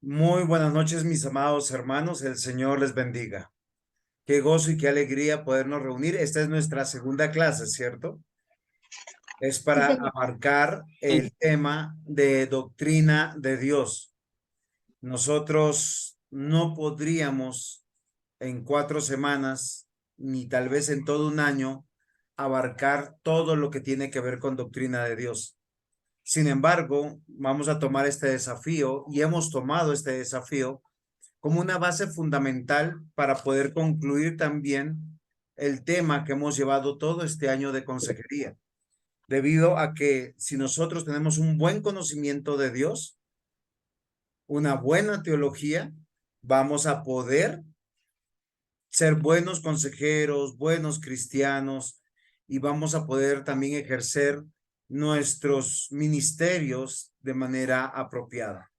Muy buenas noches, mis amados hermanos. El Señor les bendiga. Qué gozo y qué alegría podernos reunir. Esta es nuestra segunda clase, ¿cierto? Es Sí, para señor. abarcar el tema de doctrina de Dios. Nosotros no podríamos en 4 semanas, ni tal vez en todo un año, abarcar todo lo que tiene que ver con doctrina de Dios. Sin embargo, vamos a tomar este desafío y hemos tomado este desafío como una base fundamental para poder concluir también el tema que hemos llevado todo este año de consejería, debido a que si nosotros tenemos un buen conocimiento de Dios, una buena teología, vamos a poder ser buenos consejeros, buenos cristianos y vamos a poder también ejercer nuestros ministerios de manera apropiada.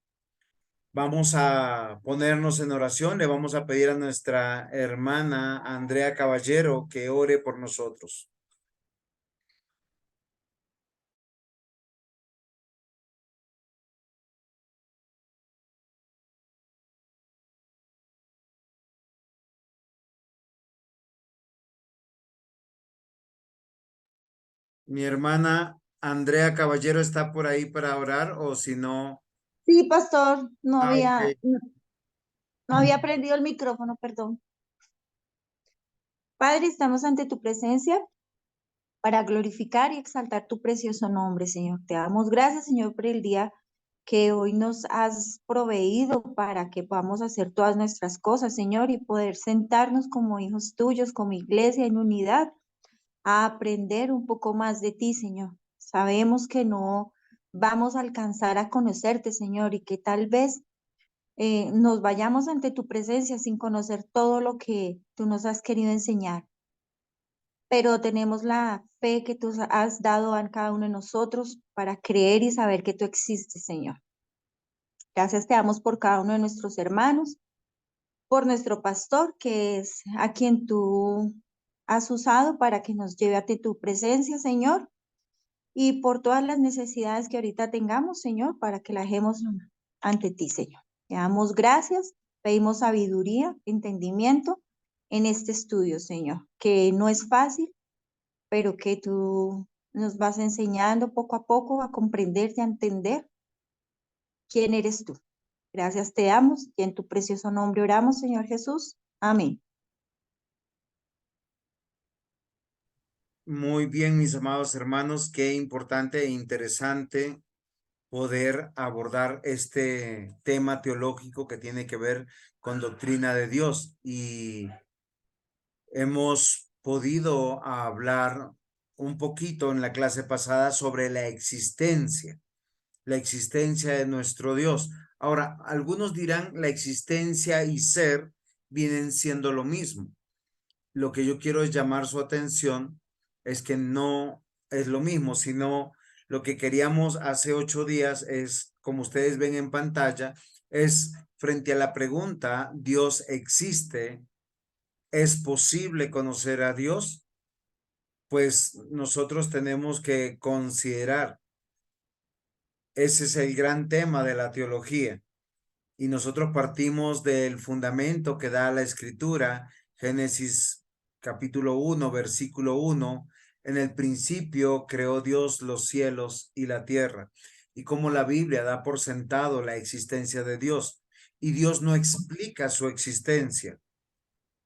Vamos a ponernos en oración. Le vamos a pedir a nuestra hermana Andrea Caballero que ore por nosotros. Mi hermana Andrea Caballero está por ahí para orar o si no. Sí, pastor, no había, Ok. no había prendido el micrófono, perdón. Padre, estamos ante tu presencia para glorificar y exaltar tu precioso nombre, Señor. Te damos gracias, Señor, por el día que hoy nos has proveído para que podamos hacer todas nuestras cosas, Señor, y poder sentarnos como hijos tuyos, como iglesia en unidad, a aprender un poco más de ti, Señor. Sabemos que no vamos a alcanzar a conocerte, Señor, y que tal vez nos vayamos ante tu presencia sin conocer todo lo que tú nos has querido enseñar. Pero tenemos la fe que tú has dado a cada uno de nosotros para creer y saber que tú existes, Señor. Gracias te damos por cada uno de nuestros hermanos, por nuestro pastor, que es a quien tú has usado para que nos lleve ante tu presencia, Señor, y por todas las necesidades que ahorita tengamos, Señor, para que la dejemos ante ti, Señor. Te damos gracias, pedimos sabiduría, entendimiento en este estudio, Señor, que no es fácil, pero que tú nos vas enseñando poco a poco a comprenderte, a entender quién eres tú. Gracias te damos y en tu precioso nombre oramos, Señor Jesús. Amén. Muy bien, mis amados hermanos, qué importante e interesante poder abordar este tema teológico que tiene que ver con doctrina de Dios. Y hemos podido hablar un poquito en la clase pasada sobre la existencia de nuestro Dios. Ahora, algunos dirán la existencia y ser vienen siendo lo mismo. Lo que yo quiero es llamar su atención es que no es lo mismo, sino lo que queríamos hace 8 días es, como ustedes ven en pantalla, es frente a la pregunta, ¿Dios existe? ¿Es posible conocer a Dios? Pues nosotros tenemos que considerar, ese es el gran tema de la teología. Y nosotros partimos del fundamento que da la Escritura, Génesis capítulo 1, versículo 1. En el principio creó Dios los cielos y la tierra. Y como la Biblia da por sentado la existencia de Dios, y Dios no explica su existencia.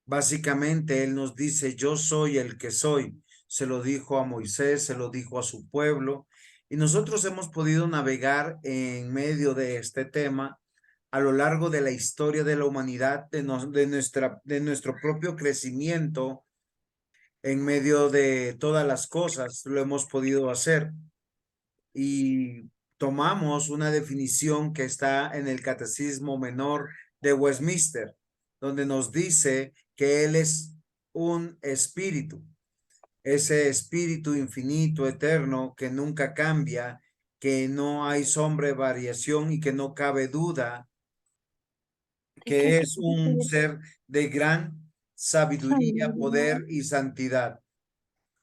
Básicamente Él nos dice, yo soy el que soy. Se lo dijo a Moisés, se lo dijo a su pueblo. Y nosotros hemos podido navegar en medio de este tema a lo largo de la historia de la humanidad, de nuestro propio crecimiento en medio de todas las cosas, lo hemos podido hacer. Y tomamos una definición que está en el Catecismo Menor de Westminster, donde nos dice que Él es un espíritu, ese espíritu infinito, eterno, que nunca cambia, que no hay sombra de variación y que no cabe duda que es un ser de gran sabiduría, poder y santidad.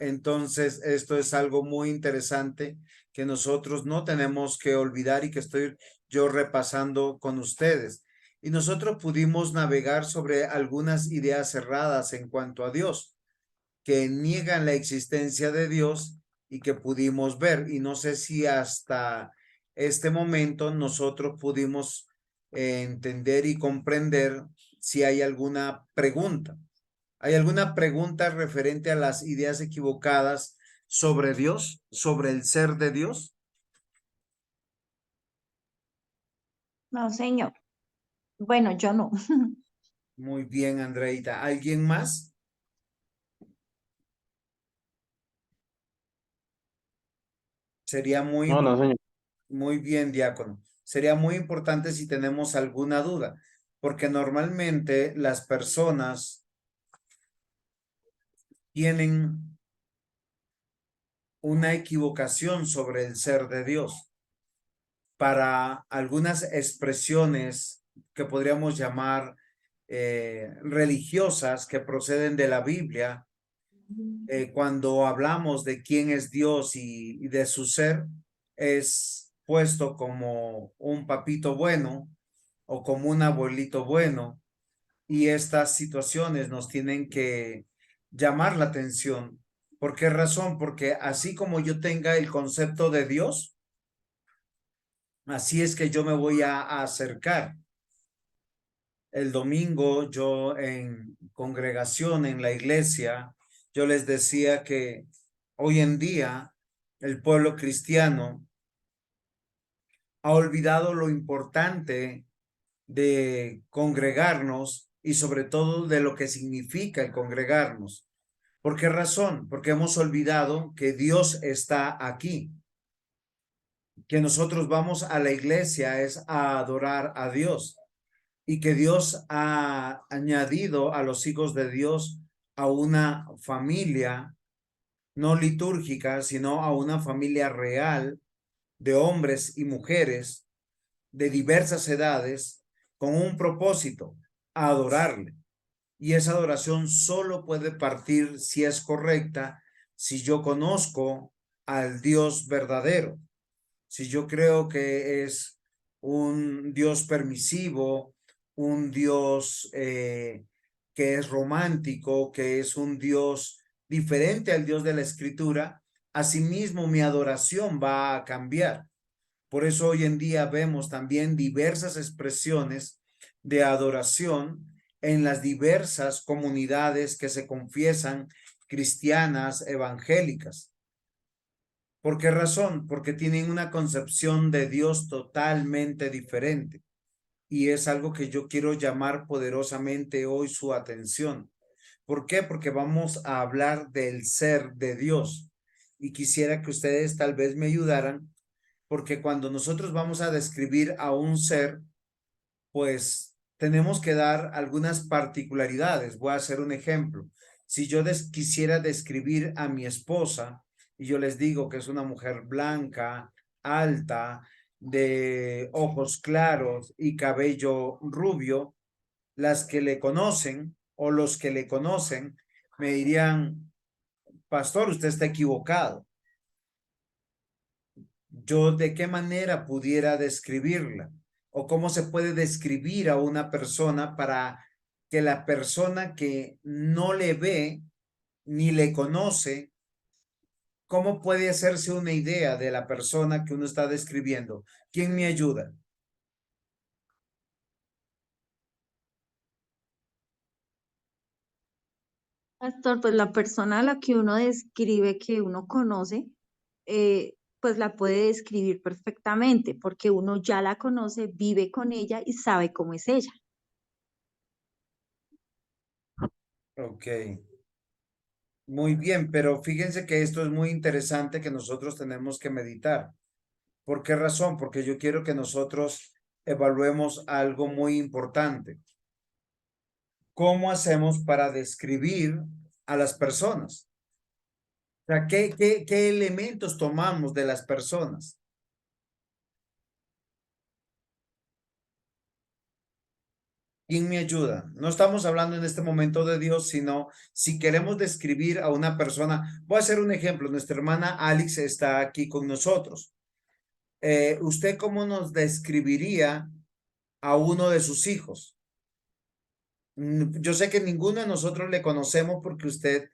Entonces, esto es algo muy interesante que nosotros no tenemos que olvidar y que estoy yo repasando con ustedes. Y nosotros pudimos navegar sobre algunas ideas cerradas en cuanto a Dios, que niegan la existencia de Dios y que pudimos ver. Y no sé si hasta este momento nosotros pudimos entender y comprender si hay alguna pregunta. ¿Hay alguna pregunta referente a las ideas equivocadas sobre Dios, sobre el ser de Dios? No, señor. Bueno, yo no. Muy bien, Andreita. ¿Alguien más? Sería No, no, señor. muy bien, diácono. Sería muy importante si tenemos alguna duda, porque normalmente las personas tienen una equivocación sobre el ser de Dios. Para algunas expresiones que podríamos llamar religiosas que proceden de la Biblia, cuando hablamos de quién es Dios y de su ser, es puesto como un papito bueno o como un abuelito bueno, y estas situaciones nos tienen que llamar la atención. ¿Por qué razón? Porque así como yo tenga el concepto de Dios, así es que yo me voy a acercar. El domingo yo en congregación en la iglesia, yo les decía que hoy en día el pueblo cristiano ha olvidado lo importante de congregarnos y sobre todo de lo que significa el congregarnos. ¿Por qué razón? Porque hemos olvidado que Dios está aquí, que nosotros vamos a la iglesia es a adorar a Dios y que Dios ha añadido a los hijos de Dios a una familia no litúrgica, sino a una familia real de hombres y mujeres de diversas edades con un propósito, adorarle. Y esa adoración solo puede partir si es correcta, si yo conozco al Dios verdadero, si yo creo que es un Dios permisivo, un Dios que es romántico, que es un Dios diferente al Dios de la Escritura, asimismo mi adoración va a cambiar. Por eso hoy en día vemos también diversas expresiones de adoración en las diversas comunidades que se confiesan cristianas evangélicas. ¿Por qué razón? Porque tienen una concepción de Dios totalmente diferente. Y es algo que yo quiero llamar poderosamente hoy su atención. ¿Por qué? Porque vamos a hablar del ser de Dios. Y quisiera que ustedes tal vez me ayudaran, porque cuando nosotros vamos a describir a un ser, pues tenemos que dar algunas particularidades. Voy a hacer un ejemplo. Si yo quisiera describir a mi esposa y yo les digo que es una mujer blanca, alta, de ojos claros y cabello rubio, las que le conocen o los que le conocen me dirían, pastor, usted está equivocado. Yo de qué manera pudiera describirla o cómo se puede describir a una persona para que la persona que no le ve ni le conoce, cómo puede hacerse una idea de la persona que uno está describiendo. ¿Quién me ayuda? Pastor, pues la persona a la que uno describe, que uno conoce, pues la puede describir perfectamente, porque uno ya la conoce, vive con ella y sabe cómo es ella. Ok, muy bien, pero fíjense que esto es muy interesante que nosotros tenemos que meditar. ¿Por qué razón? Porque yo quiero que nosotros evaluemos algo muy importante. ¿Cómo hacemos para describir a las personas? O sea, ¿qué elementos tomamos de las personas? ¿Quién me ayuda? No estamos hablando en este momento de Dios, sino si queremos describir a una persona. Voy a hacer un ejemplo. Nuestra hermana Alex está aquí con nosotros. ¿Usted cómo nos describiría a uno de sus hijos? Yo sé que ninguno de nosotros le conocemos porque usted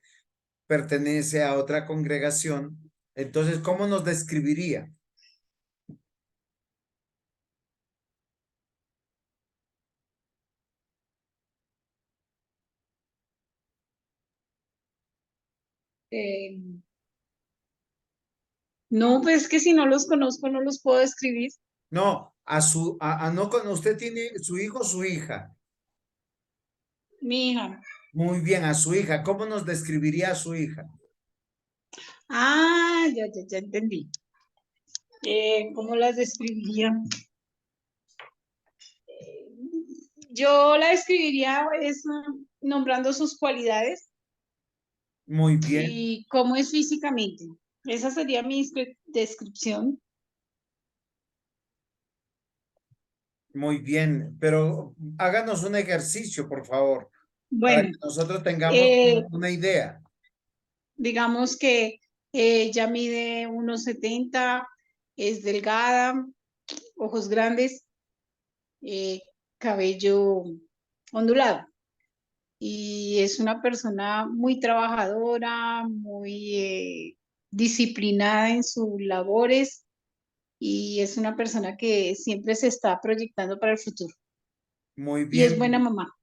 pertenece a otra congregación. Entonces, ¿cómo nos describiría? Eh, no, pues que si no los conozco no los puedo describir. No, no, usted tiene su hijo o su hija. Mi hija. Muy bien, a su hija. ¿Cómo nos describiría a su hija? Ah, ya entendí. ¿Cómo las describiría? Yo la describiría es nombrando sus cualidades Muy bien, y cómo es físicamente. Esa sería mi descripción. muy bien. Pero háganos un ejercicio, por favor, para que Bueno, nosotros tengamos eh, como una idea. digamos que ella mide 1,70, es delgada, ojos grandes, eh, cabello ondulado. Y es una persona muy trabajadora, muy disciplinada en sus labores y es una persona que siempre se está proyectando para el futuro Muy y es buena bien, mamá.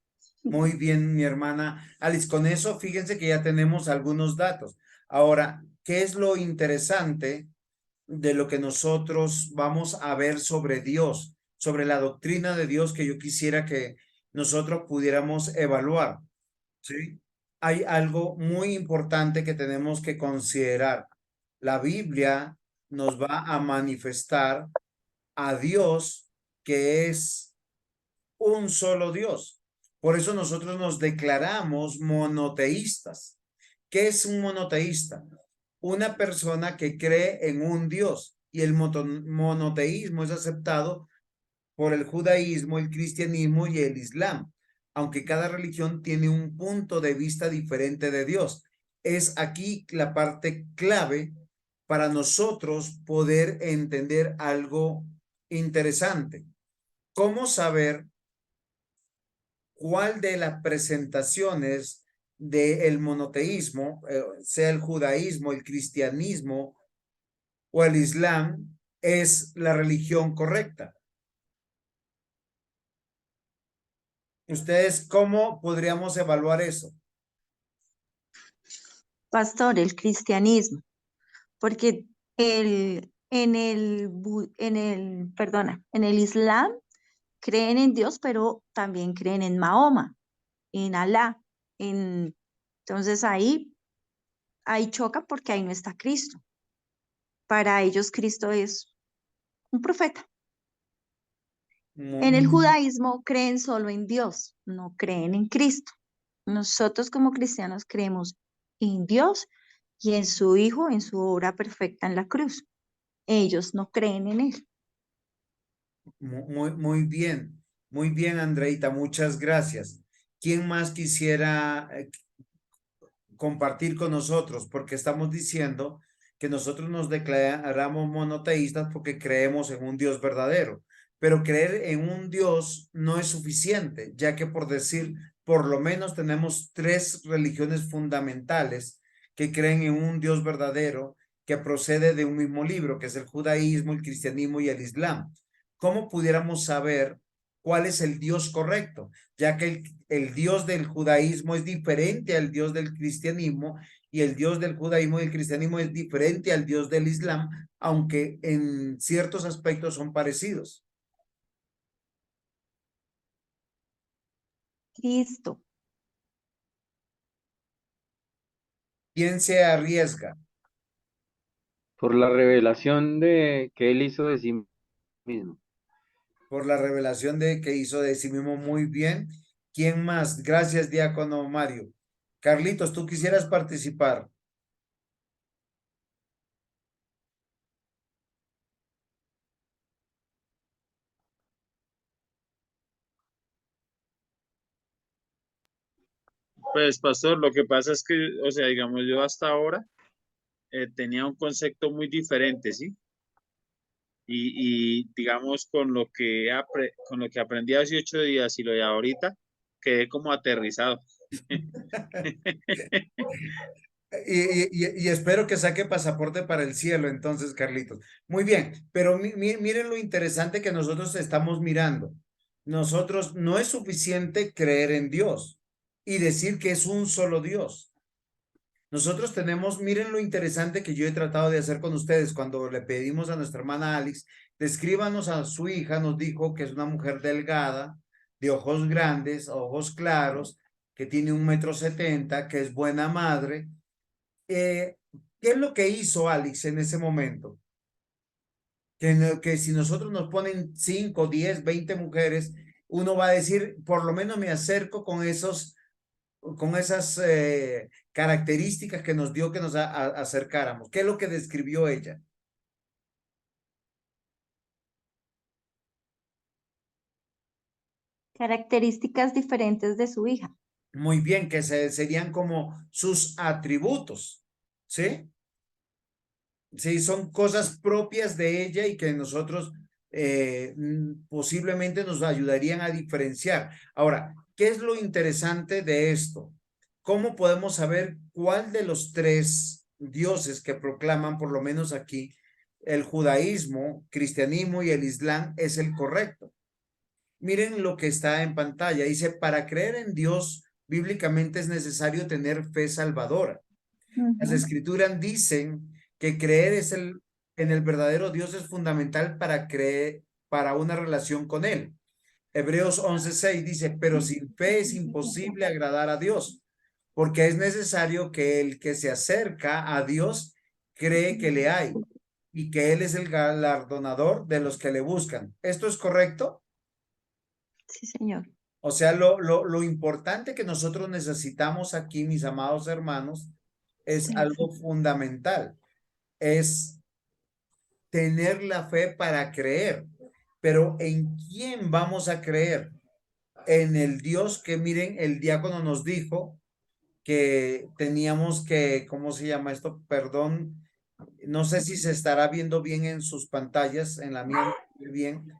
muy bien, mi hermana Alice. Con eso, fíjense que ya tenemos algunos datos. Ahora, ¿qué es lo interesante de lo que nosotros vamos a ver sobre Dios, sobre la doctrina de Dios que yo quisiera que nosotros pudiéramos evaluar? ¿Sí? Hay algo muy importante que tenemos que considerar. La Biblia nos va a manifestar a Dios que es un solo Dios. Por eso nosotros nos declaramos monoteístas. ¿Qué es un monoteísta? Una persona que cree en un Dios y el monoteísmo es aceptado por el judaísmo, el cristianismo y el islam, aunque cada religión tiene un punto de vista diferente de Dios. Es aquí la parte clave para nosotros poder entender algo interesante. ¿Cómo saber cuál de las presentaciones del monoteísmo, sea el judaísmo, el cristianismo o el islam, es la religión correcta? ¿Ustedes cómo podríamos evaluar eso? Pastor, el cristianismo, porque en el Islam creen en Dios, pero también creen en Mahoma, en Alá, en, entonces ahí choca porque ahí no está Cristo. Para ellos Cristo es un profeta. En el Muy, judaísmo creen solo en Dios, no creen en Cristo. Nosotros como cristianos creemos en Dios y en su Hijo, en su obra perfecta en la cruz. Ellos no creen en Él. muy bien, Andreita, muchas gracias. ¿Quién más quisiera compartir con nosotros? Porque estamos diciendo que nosotros nos declaramos monoteístas porque creemos en un Dios verdadero, pero creer en un Dios no es suficiente, ya que por decir, por lo menos tenemos tres religiones fundamentales que creen en un Dios verdadero que procede de un mismo libro, que es el judaísmo, el cristianismo y el islam. ¿Cómo pudiéramos saber cuál es el Dios correcto? Ya que el Dios del judaísmo es diferente al Dios del cristianismo y el Dios del judaísmo y el cristianismo es diferente al Dios del islam, aunque en ciertos aspectos son parecidos. Cristo. ¿Quién se arriesga Por la revelación de que él hizo de sí mismo. por la revelación de que hizo de sí mismo muy bien? ¿Quién más? Gracias, diácono Mario. Carlitos, ¿tú quisieras participar? Pues, pastor, lo que pasa es que, o sea, digamos, yo hasta ahora tenía un concepto muy diferente, ¿sí? Y digamos, con lo que aprendí hace 8 días y lo de ahorita, quedé como aterrizado. Y espero que saque pasaporte para el cielo, entonces, Carlitos. Muy bien, pero miren lo interesante que nosotros estamos mirando. Nosotros no es suficiente creer en Dios y decir que es un solo Dios. Nosotros tenemos, miren lo interesante que yo he tratado de hacer con ustedes cuando le pedimos a nuestra hermana Alex, descríbanos a su hija, nos dijo que es una mujer delgada, de ojos grandes, ojos claros, que tiene 1,70 m, que es buena madre. ¿Qué es lo que hizo Alex en ese momento? Que si nosotros nos ponen 5, 10, 20 mujeres, uno va a decir, por lo menos me acerco con esas características que nos dio que nos acercáramos. ¿Qué es lo que describió ella? Características diferentes de su hija. Muy bien, que serían como sus atributos, ¿sí? Sí, son cosas propias de ella y que nosotros posiblemente nos ayudarían a diferenciar. Ahora, ¿qué es lo interesante de esto? ¿Cómo podemos saber cuál de los tres dioses que proclaman, por lo menos aquí, el judaísmo, cristianismo y el islam es el correcto? Miren lo que está en pantalla. Dice, para creer en Dios, bíblicamente es necesario tener fe salvadora. Las escrituras dicen que creer en el verdadero Dios es fundamental para una relación con Él. Hebreos 11:6 dice, pero sin fe es imposible agradar a Dios, porque es necesario que el que se acerca a Dios cree que le hay y que Él es el galardonador de los que le buscan. ¿Esto es correcto? Sí, señor. O sea, lo importante que nosotros necesitamos aquí, mis amados hermanos, es algo fundamental, es tener la fe para creer. Pero ¿en quién vamos a creer? En el Dios que, miren, el diácono nos dijo que teníamos que, ¿cómo se llama esto? Perdón, no sé si se estará viendo bien en sus pantallas, en la mía no se ve bien,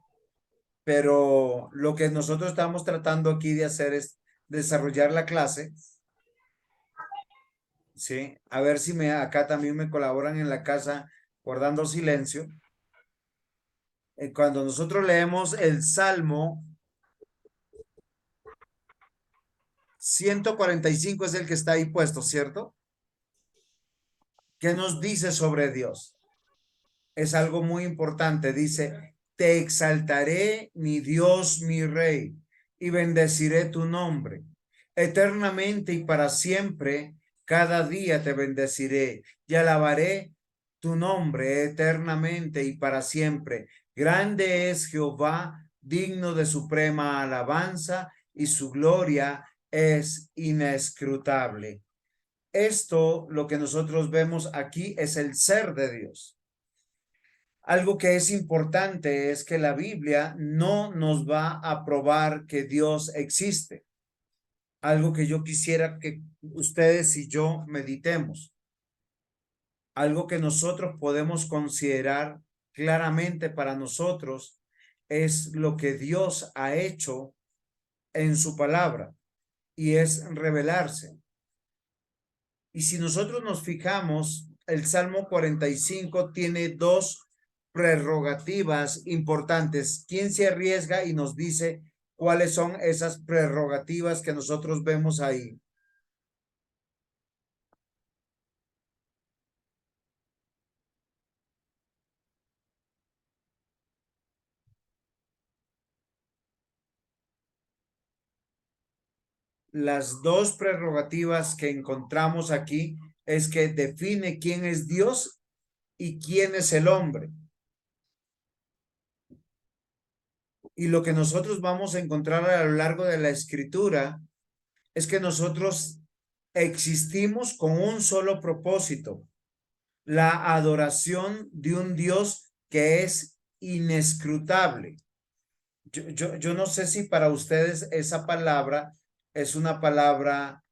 pero lo que nosotros estamos tratando aquí de hacer es desarrollar la clase. Sí, a ver si acá también me colaboran en la casa guardando silencio. Cuando nosotros leemos el Salmo 145 es el que está ahí puesto, ¿cierto? ¿Qué nos dice sobre Dios? Es algo muy importante. Dice, te exaltaré, mi Dios, mi Rey, y bendeciré tu nombre. Eternamente y para siempre, cada día te bendeciré y alabaré tu nombre eternamente y para siempre. Grande es Jehová, digno de suprema alabanza, y su gloria es inescrutable. Esto, lo que nosotros vemos aquí, es el ser de Dios. Algo que es importante es que la Biblia no nos va a probar que Dios existe. Algo que yo quisiera que ustedes y yo meditemos. Algo que nosotros podemos considerar claramente para nosotros es lo que Dios ha hecho en su palabra y es revelarse. Y si nosotros nos fijamos, el Salmo 45 tiene dos prerrogativas importantes. ¿Quién se arriesga y nos dice cuáles son esas prerrogativas que nosotros vemos ahí? Las dos prerrogativas que encontramos aquí es que define quién es Dios y quién es el hombre. Y lo que nosotros vamos a encontrar a lo largo de la escritura es que nosotros existimos con un solo propósito, la adoración de un Dios que es inescrutable. Yo no sé si para ustedes esa palabra es una palabra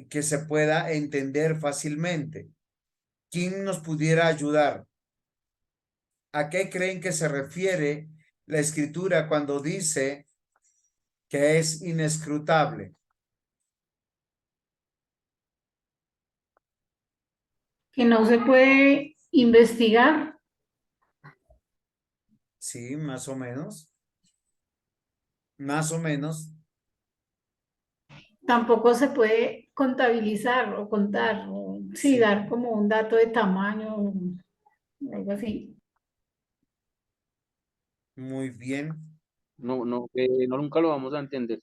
que se pueda entender fácilmente. ¿Quién nos pudiera ayudar? ¿A qué creen que se refiere la escritura cuando dice que es inescrutable? Que no se puede investigar, Sí, más o menos. Más o menos. tampoco se puede contabilizar o contar, o sí, Sí, dar como un dato de tamaño, o algo así. muy bien. No, no, no, nunca lo vamos a entender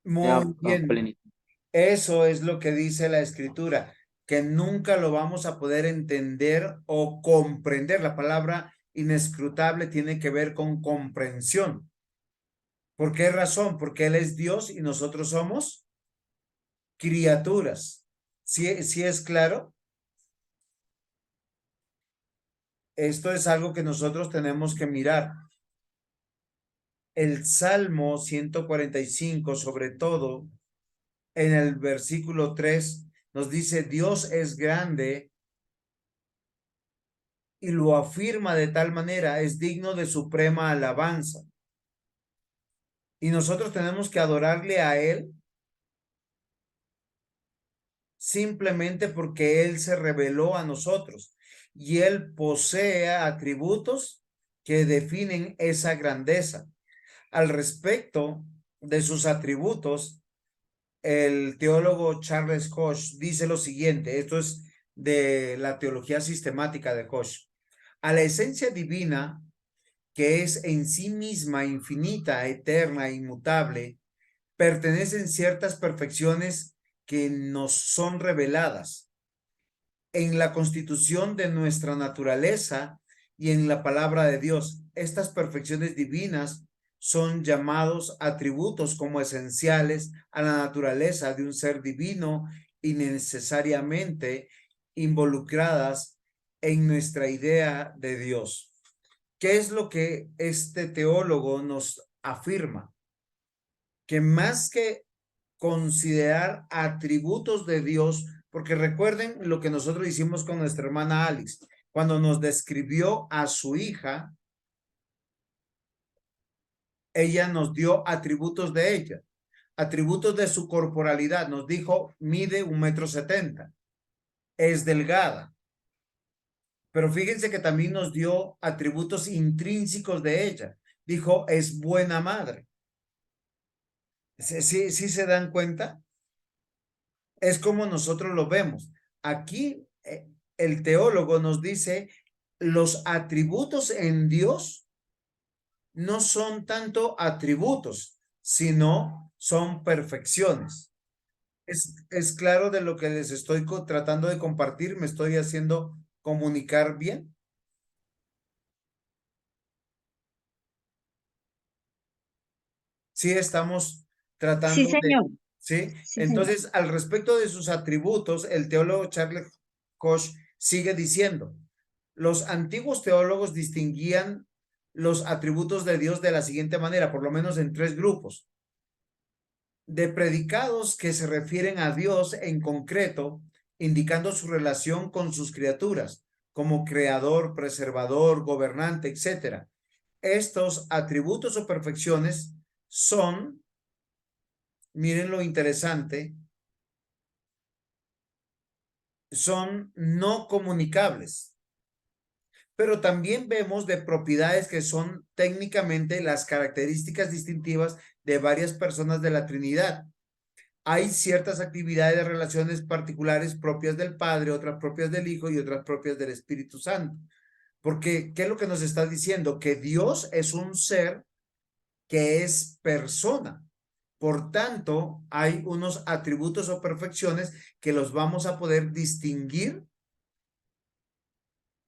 Muy a bien. plenitud. Eso es lo que dice la escritura, que nunca lo vamos a poder entender o comprender. La palabra inescrutable tiene que ver con comprensión. ¿Por qué razón? Porque Él es Dios y nosotros somos criaturas. ¿Sí es claro? Esto es algo que nosotros tenemos que mirar. El Salmo 145, sobre todo, en el versículo 3, nos dice, Dios es grande y lo afirma de tal manera, es digno de suprema alabanza. Y nosotros tenemos que adorarle a Él simplemente porque Él se reveló a nosotros y Él posee atributos que definen esa grandeza. Al respecto de sus atributos, el teólogo Charles Koch dice lo siguiente, esto es de la teología sistemática de Koch. A la esencia divina, que es en sí misma infinita, eterna, inmutable, pertenecen ciertas perfecciones que nos son reveladas en la constitución de nuestra naturaleza y en la palabra de Dios. Estas perfecciones divinas son llamados atributos como esenciales a la naturaleza de un ser divino y necesariamente involucradas en nuestra idea de Dios. ¿Qué es lo que este teólogo nos afirma? Que más que considerar atributos de Dios, porque recuerden lo que nosotros hicimos con nuestra hermana Alice, cuando nos describió a su hija, ella nos dio atributos de ella, atributos de su corporalidad, nos dijo, mide 1,70 m, es delgada, pero fíjense que también nos dio atributos intrínsecos de ella, dijo, es buena madre. ¿Sí se dan cuenta? Es como nosotros lo vemos. Aquí el teólogo nos dice, los atributos en Dios no son tanto atributos, sino son perfecciones. Es claro de lo que les estoy tratando de compartir, me estoy haciendo comunicar bien. Sí, estamos Sí, tratando de, señor. ¿sí? Sí, señor. Entonces, al respecto de sus atributos, el teólogo Charles Koch sigue diciendo, los antiguos teólogos distinguían los atributos de Dios de la siguiente manera, por lo menos en 3 grupos. De predicados que se refieren a Dios en concreto, indicando su relación con sus criaturas, como creador, preservador, gobernante, etc. Estos atributos o perfecciones son, miren lo interesante, son no comunicables. Pero también vemos de propiedades que son técnicamente las características distintivas de varias personas de la Trinidad. Hay ciertas actividades de relaciones particulares propias del Padre, otras propias del Hijo y otras propias del Espíritu Santo. Porque, ¿qué es lo que nos está diciendo? Que Dios es un ser que es persona. Por tanto, hay unos atributos o perfecciones que los vamos a poder distinguir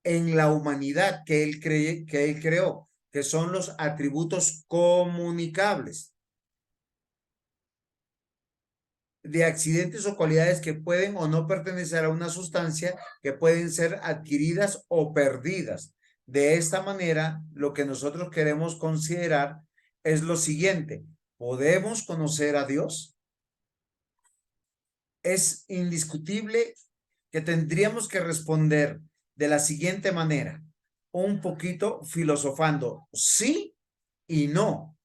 en la humanidad que él creó, que son los atributos comunicables de accidentes o cualidades que pueden o no pertenecer a una sustancia, que pueden ser adquiridas o perdidas. De esta manera, lo que nosotros queremos considerar es lo siguiente: ¿podemos conocer a Dios? es indiscutible que tendríamos que responder de la siguiente manera, un poquito filosofando, sí y no.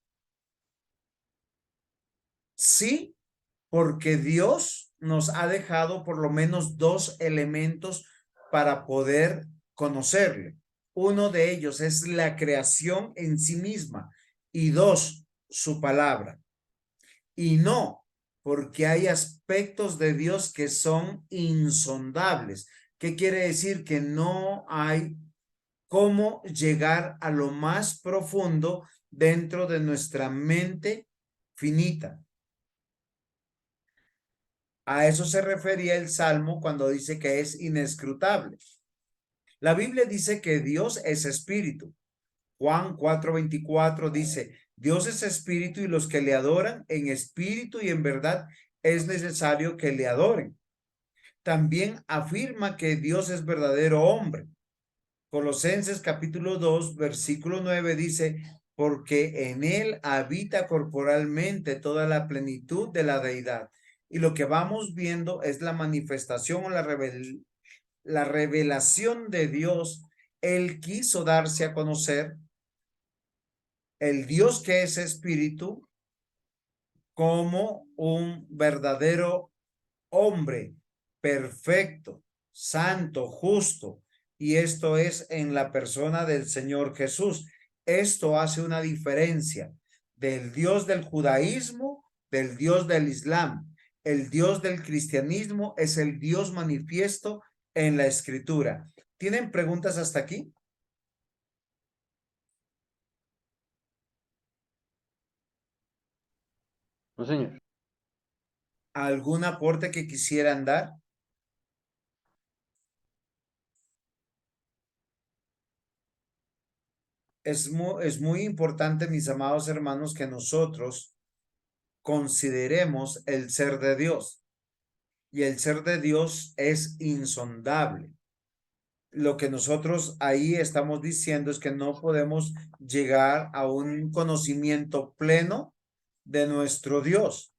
Sí, porque Dios nos ha dejado por lo menos dos elementos para poder conocerle. Uno de ellos es la creación en sí misma y dos, su palabra. Y no, porque hay aspectos de Dios que son insondables. ¿Qué quiere decir? Que no hay cómo llegar a lo más profundo dentro de nuestra mente finita. A eso se refería el Salmo cuando dice que es inescrutable. La Biblia dice que Dios es espíritu. Juan 4:24 dice, Dios es espíritu y los que le adoran en espíritu y en verdad es necesario que le adoren. También afirma que Dios es verdadero hombre. Colosenses capítulo 2, versículo 9 dice, porque en él habita corporalmente toda la plenitud de la deidad. Y lo que vamos viendo es la manifestación o la revelación de Dios. Él quiso darse a conocer el Dios que es espíritu como un verdadero hombre perfecto, santo, justo. Y esto es en la persona del Señor Jesús. Esto hace una diferencia del Dios del judaísmo, del Dios del Islam. El Dios del cristianismo es el Dios manifiesto en la Escritura. ¿Tienen preguntas hasta aquí? No, señor. ¿Algún aporte que quisieran dar? Es muy importante, mis amados hermanos, que nosotros consideremos el ser de Dios. Y el ser de Dios es insondable. Lo que nosotros ahí estamos diciendo es que no podemos llegar a un conocimiento pleno de nuestro Dios,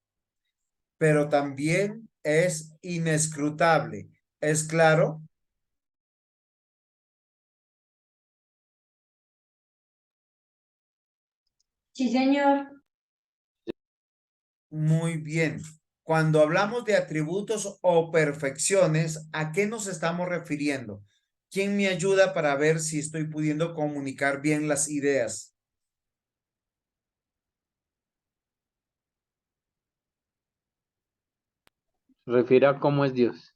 pero también es inescrutable. ¿Es claro? Sí, señor. Muy bien. Cuando hablamos de atributos o perfecciones, ¿a qué nos estamos refiriendo? ¿Quién me ayuda para ver si estoy pudiendo comunicar bien las ideas? Se refiere a cómo es Dios.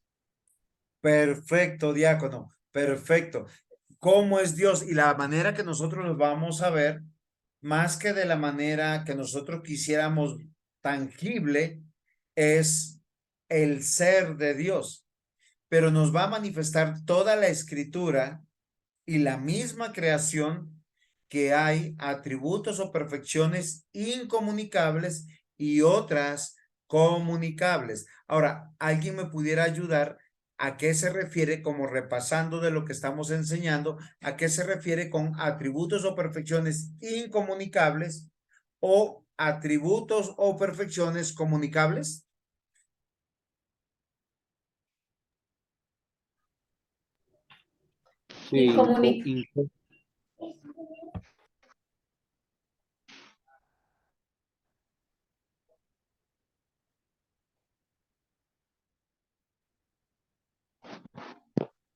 Perfecto, diácono. Perfecto. ¿Cómo es Dios? Y la manera que nosotros nos vamos a ver, más que de la manera que nosotros quisiéramos tangible, es el ser de Dios. Pero nos va a manifestar toda la escritura y la misma creación que hay atributos o perfecciones incomunicables y otras comunicables. Ahora, ¿alguien me pudiera ayudar a qué se refiere, como repasando de lo que estamos enseñando, a qué se refiere con atributos o perfecciones incomunicables o atributos o perfecciones comunicables? Sí,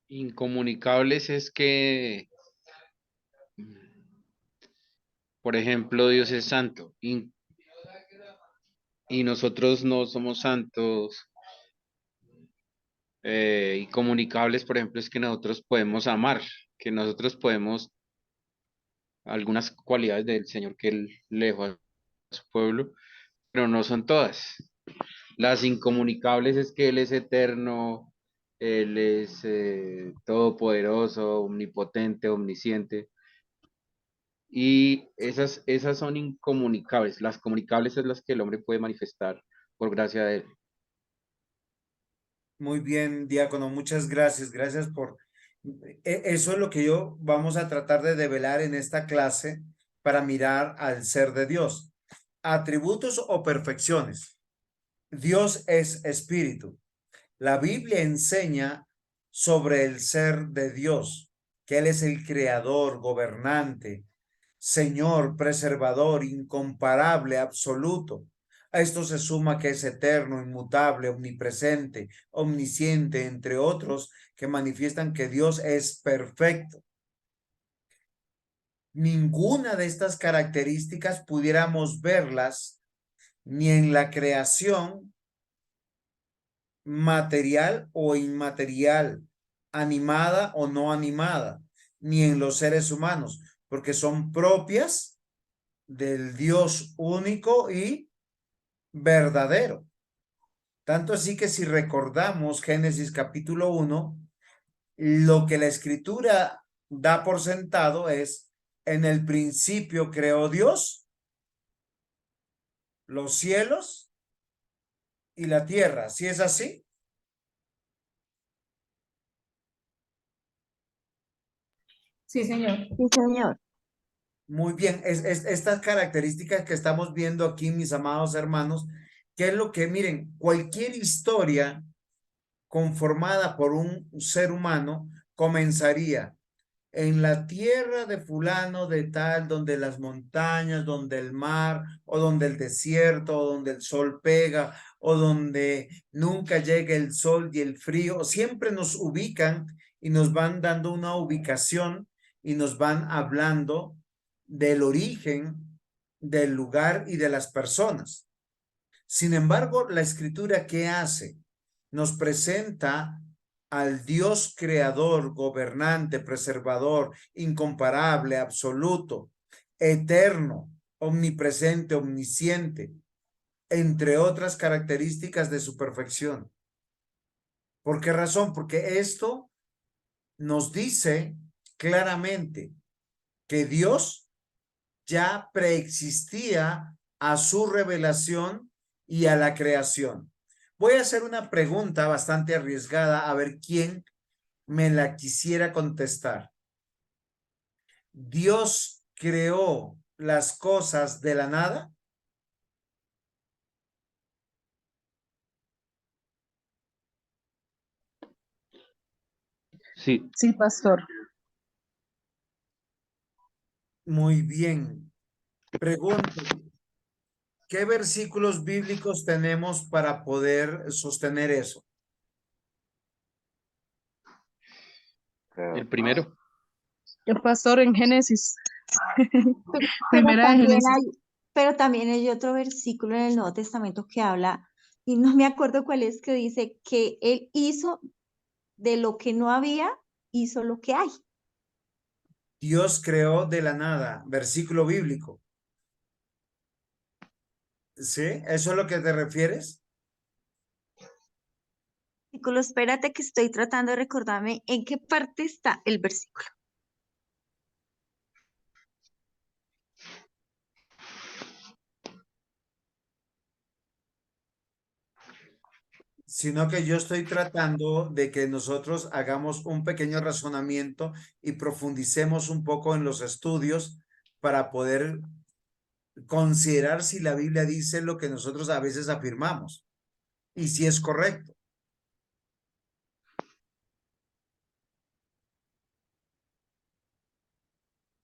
incomunicables es que, por ejemplo, Dios es santo y nosotros no somos santos. Incomunicables, por ejemplo, es que nosotros podemos amar, que nosotros podemos algunas cualidades del Señor que Él le dejó a su pueblo, pero no son todas. Las incomunicables es que Él es eterno, Él es todopoderoso, omnipotente, omnisciente. Y esas son incomunicables. Las comunicables es las que el hombre puede manifestar por gracia de Él. Muy bien, diácono, muchas gracias. Gracias por... Eso es lo que yo vamos a tratar de develar en esta clase para mirar al ser de Dios. Atributos o perfecciones. Dios es espíritu. La Biblia enseña sobre el ser de Dios, que Él es el creador, gobernante, Señor, preservador, incomparable, absoluto. A esto se suma que es eterno, inmutable, omnipresente, omnisciente, entre otros, que manifiestan que Dios es perfecto. Ninguna de estas características pudiéramos verlas ni en la creación material o inmaterial, animada o no animada, ni en los seres humanos, porque son propias del Dios único y verdadero. Tanto así que si recordamos Génesis capítulo 1, lo que la escritura da por sentado es: en el principio creó Dios los cielos y la tierra. ¿Sí es así? Sí, señor. Sí, señor. Muy bien, estas características que estamos viendo aquí, mis amados hermanos, que es lo que, miren, cualquier historia conformada por un ser humano comenzaría en la tierra de fulano de tal, donde las montañas, donde el mar, o donde el desierto, o donde el sol pega, o donde nunca llega el sol y el frío. Siempre nos ubican y nos van dando una ubicación y nos van hablando del origen, del lugar y de las personas. Sin embargo, la escritura, ¿qué hace? Nos presenta al Dios creador, gobernante, preservador, incomparable, absoluto, eterno, omnipresente, omnisciente, entre otras características de su perfección. ¿Por qué razón? Porque esto nos dice claramente que Dios ya preexistía a su revelación y a la creación. Voy a hacer una pregunta bastante arriesgada, a ver quién me la quisiera contestar. ¿Dios creó las cosas de la nada? Sí, Sí, pastor. Muy bien. Pregunto, ¿qué versículos bíblicos tenemos para poder sostener eso? el primero. El pastor en Génesis. Pero Primera de también Génesis. pero también hay otro versículo en el Nuevo Testamento que habla, y no me acuerdo cuál es, que dice que Él hizo de lo que no había, hizo lo que hay. Dios creó de la nada, versículo bíblico. ¿Sí? ¿Eso es lo que te refieres? Versículo, espérate que estoy tratando de recordarme en qué parte está el versículo. Sino que yo estoy tratando de que nosotros hagamos un pequeño razonamiento y profundicemos un poco en los estudios para poder considerar si la Biblia dice lo que nosotros a veces afirmamos y si es correcto.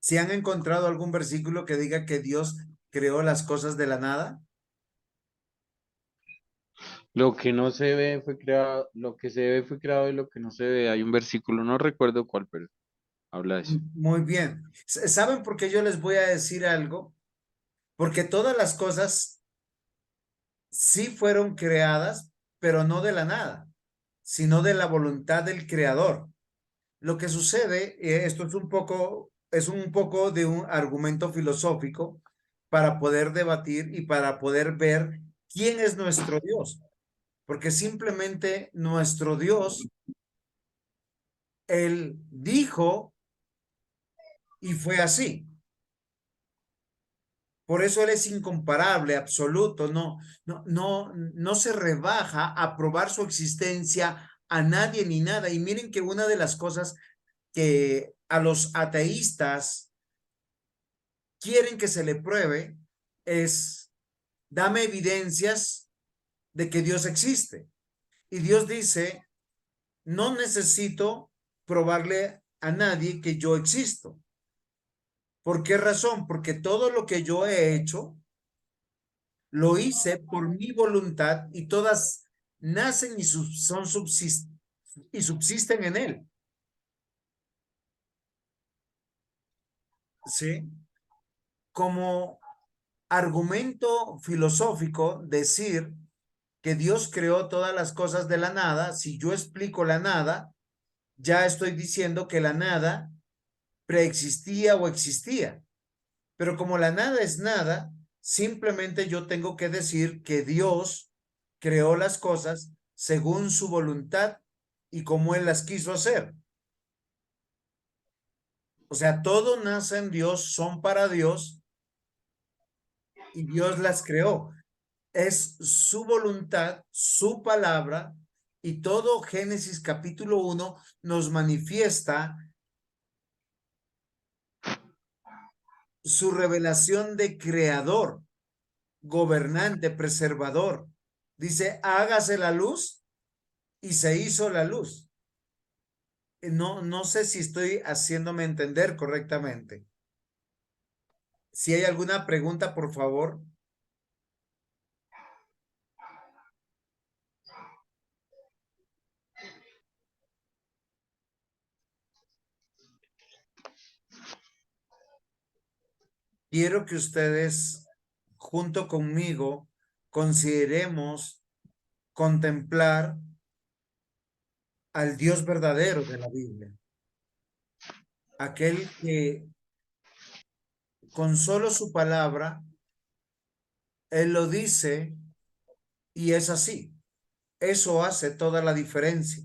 ¿Si han encontrado algún versículo que diga que Dios creó las cosas de la nada? Lo que no se ve fue creado, lo que se ve fue creado y lo que no se ve. Hay un versículo, no recuerdo cuál, pero habla de eso. Muy bien. ¿Saben por qué yo les voy a decir algo? Porque todas las cosas sí fueron creadas, pero no de la nada, sino de la voluntad del creador. Lo que sucede, esto es un poco de un argumento filosófico para poder debatir y para poder ver quién es nuestro Dios, porque simplemente nuestro Dios, Él dijo y fue así. Por eso Él es incomparable, absoluto, no se rebaja a probar su existencia a nadie ni nada. Y miren que una de las cosas que a los ateístas quieren que se le pruebe es: dame evidencias de que Dios existe. Y Dios dice, no necesito probarle a nadie que yo existo. ¿Por qué razón? Porque todo lo que yo he hecho, lo hice por mi voluntad y todas nacen y subsisten en él. ¿Sí? Como argumento filosófico, decir que Dios creó todas las cosas de la nada, si yo explico la nada, ya estoy diciendo que la nada preexistía o existía. Pero como la nada es nada, simplemente yo tengo que decir que Dios creó las cosas según su voluntad y como Él las quiso hacer. O sea, todo nace en Dios, son para Dios y Dios las creó. Es su voluntad, su palabra, y todo Génesis capítulo 1 nos manifiesta su revelación de creador, gobernante, preservador. Dice, hágase la luz y se hizo la luz. No sé si estoy haciéndome entender correctamente. Si hay alguna pregunta, por favor. Quiero que ustedes, junto conmigo, consideremos contemplar al Dios verdadero de la Biblia. Aquel que con solo su palabra, Él lo dice y es así. Eso hace toda la diferencia.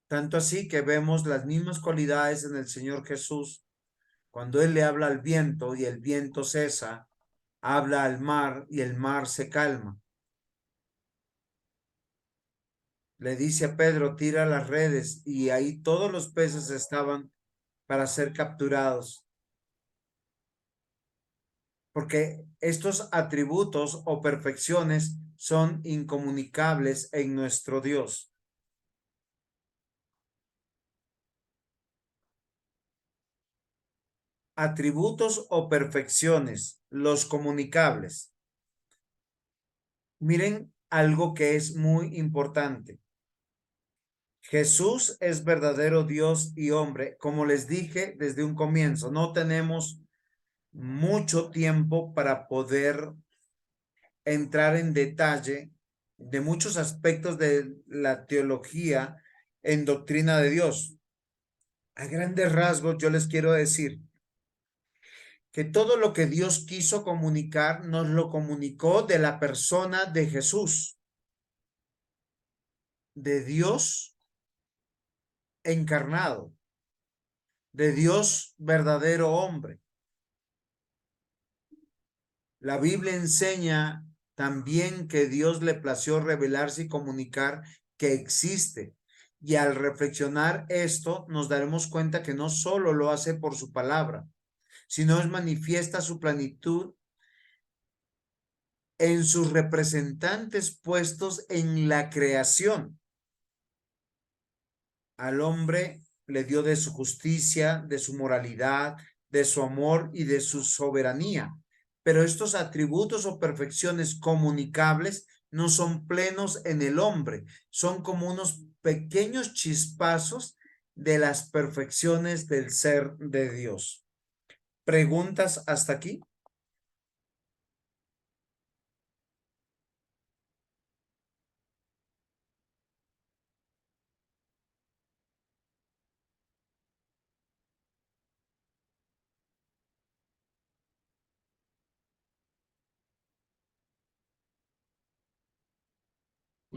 Tanto así que vemos las mismas cualidades en el Señor Jesús. Cuando Él le habla al viento y el viento cesa, habla al mar y el mar se calma. Le dice a Pedro, tira las redes, y ahí todos los peces estaban para ser capturados. Porque estos atributos o perfecciones son incomunicables en nuestro Dios. Atributos o perfecciones, los comunicables. Miren algo que es muy importante. Jesús es verdadero Dios y hombre. Como les dije desde un comienzo, no tenemos mucho tiempo para poder entrar en detalle de muchos aspectos de la teología en doctrina de Dios. A grandes rasgos, yo les quiero decir que todo lo que Dios quiso comunicar nos lo comunicó de la persona de Jesús, de Dios encarnado, de Dios verdadero hombre. La Biblia enseña también que Dios le plació revelarse y comunicar que existe. Y al reflexionar esto, nos daremos cuenta que no solo lo hace por su palabra, sino es manifiesta su plenitud en sus representantes puestos en la creación. Al hombre le dio de su justicia, de su moralidad, de su amor y de su soberanía. Pero estos atributos o perfecciones comunicables no son plenos en el hombre, son como unos pequeños chispazos de las perfecciones del ser de Dios. ¿Preguntas hasta aquí?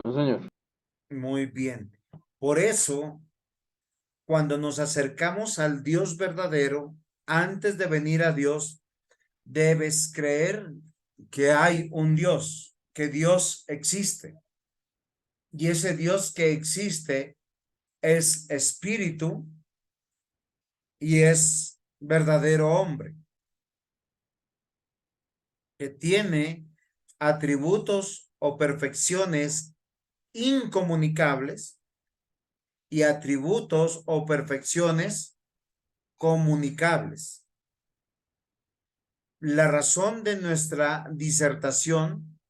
No, señor. Muy bien. Por eso, cuando nos acercamos al Dios verdadero, antes de venir a Dios, debes creer que hay un Dios, que Dios existe. Y ese Dios que existe es espíritu y es verdadero hombre, que tiene atributos o perfecciones incomunicables y atributos o perfecciones comunicables. La razón de nuestra disertación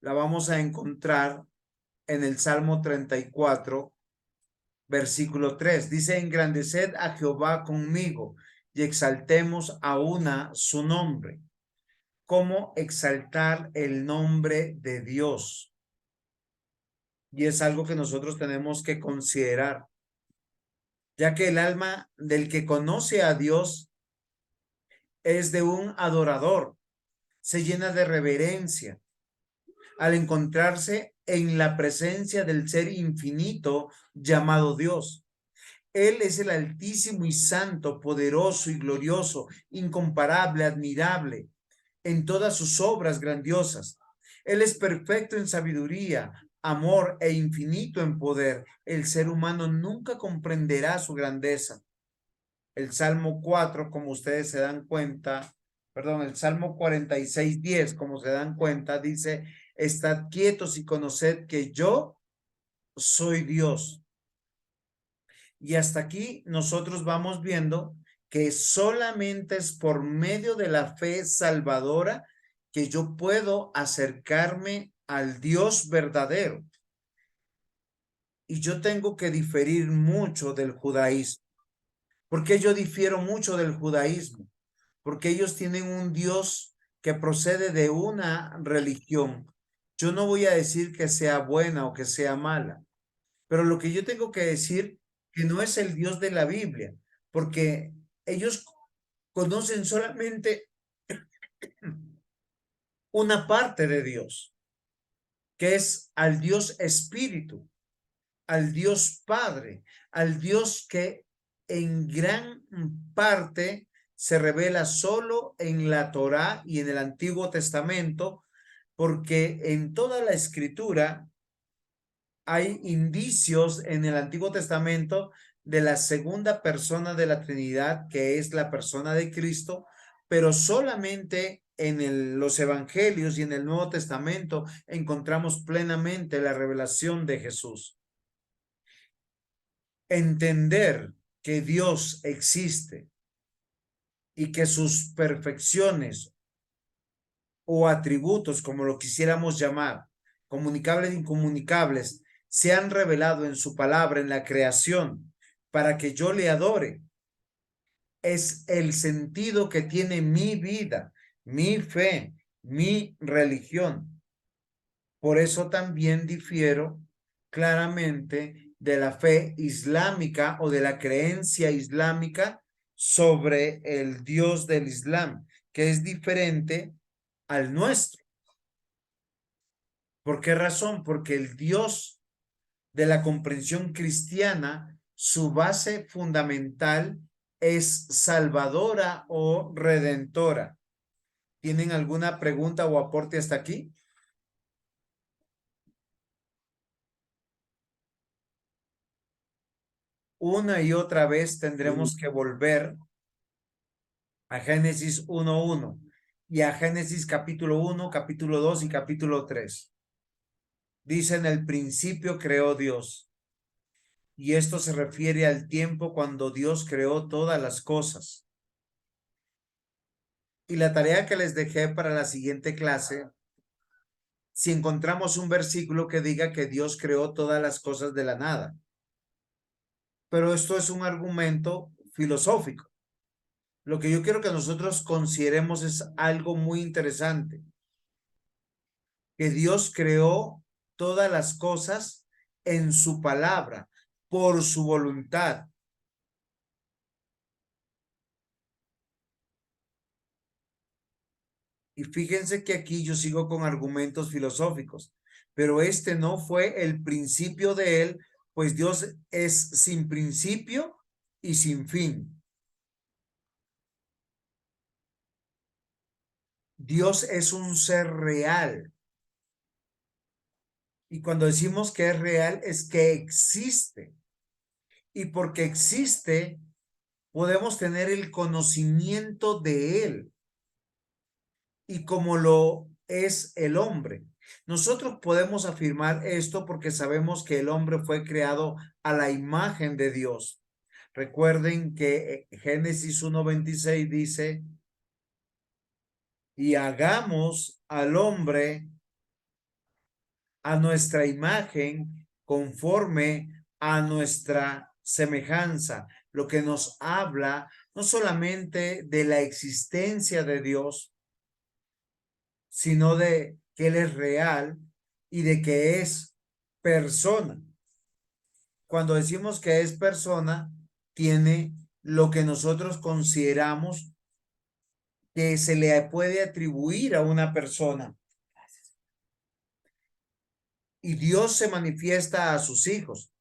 la vamos a encontrar en el Salmo 34, versículo 3. Dice, engrandeced a Jehová conmigo y exaltemos a una su nombre. ¿Cómo exaltar el nombre de Dios? Y es algo que nosotros tenemos que considerar, ya que el alma del que conoce a Dios es de un adorador, se llena de reverencia al encontrarse en la presencia del ser infinito llamado Dios. Él es el Altísimo y Santo, poderoso y glorioso, incomparable, admirable en todas sus obras grandiosas. Él es perfecto en sabiduría, amor e infinito en poder. El ser humano nunca comprenderá su grandeza. El Salmo 4, como ustedes se dan cuenta, perdón, el Salmo 46:10, como se dan cuenta, dice, estad quietos y conoced que yo soy Dios. Y hasta aquí nosotros vamos viendo que solamente es por medio de la fe salvadora que yo puedo acercarme al Dios verdadero. Y yo tengo que diferir mucho del judaísmo. ¿Por qué yo difiero mucho del judaísmo? Porque ellos tienen un Dios que procede de una religión. Yo no voy a decir que sea buena o que sea mala, pero lo que yo tengo que decir que no es el Dios de la Biblia, porque ellos conocen solamente una parte de Dios, que es al Dios Espíritu, al Dios Padre, al Dios que en gran parte se revela solo en la Torá y en el Antiguo Testamento, porque en toda la Escritura hay indicios en el Antiguo Testamento de la segunda persona de la Trinidad, que es la persona de Cristo, pero solamente en los Evangelios y en el Nuevo Testamento encontramos plenamente la revelación de Jesús. Entender que Dios existe y que sus perfecciones o atributos, como lo quisiéramos llamar, comunicables e incomunicables, se han revelado en su palabra, en la creación, para que yo le adore. Es el sentido que tiene mi vida, mi fe, mi religión. Por eso también difiero claramente de la fe islámica o de la creencia islámica sobre el Dios del Islam, que es diferente al nuestro. ¿Por qué razón? Porque el Dios de la comprensión cristiana, su base fundamental es salvadora o redentora. ¿Tienen alguna pregunta o aporte hasta aquí? Una y otra vez tendremos que volver a Génesis 1:1 y a Génesis capítulo 1, capítulo 2 y capítulo 3. Dice, en el principio creó Dios. Y esto se refiere al tiempo cuando Dios creó todas las cosas. Y la tarea que les dejé para la siguiente clase, si encontramos un versículo que diga que Dios creó todas las cosas de la nada. Pero esto es un argumento filosófico. Lo que yo quiero que nosotros consideremos es algo muy interesante. Que Dios creó todas las cosas en su palabra, por su voluntad. Y fíjense que aquí yo sigo con argumentos filosóficos, pero este no fue el principio de él, pues Dios es sin principio y sin fin. Dios es un ser real. Y cuando decimos que es real, es que existe. Y porque existe, podemos tener el conocimiento de él. Y como lo es el hombre. Nosotros podemos afirmar esto porque sabemos que el hombre fue creado a la imagen de Dios. Recuerden que Génesis 1:26 dice, y hagamos al hombre a nuestra imagen conforme a nuestra semejanza, lo que nos habla no solamente de la existencia de Dios, sino de que Él es real y de que es persona. Cuando decimos que es persona, tiene lo que nosotros consideramos que se le puede atribuir a una persona. Y Dios se manifiesta a sus hijos.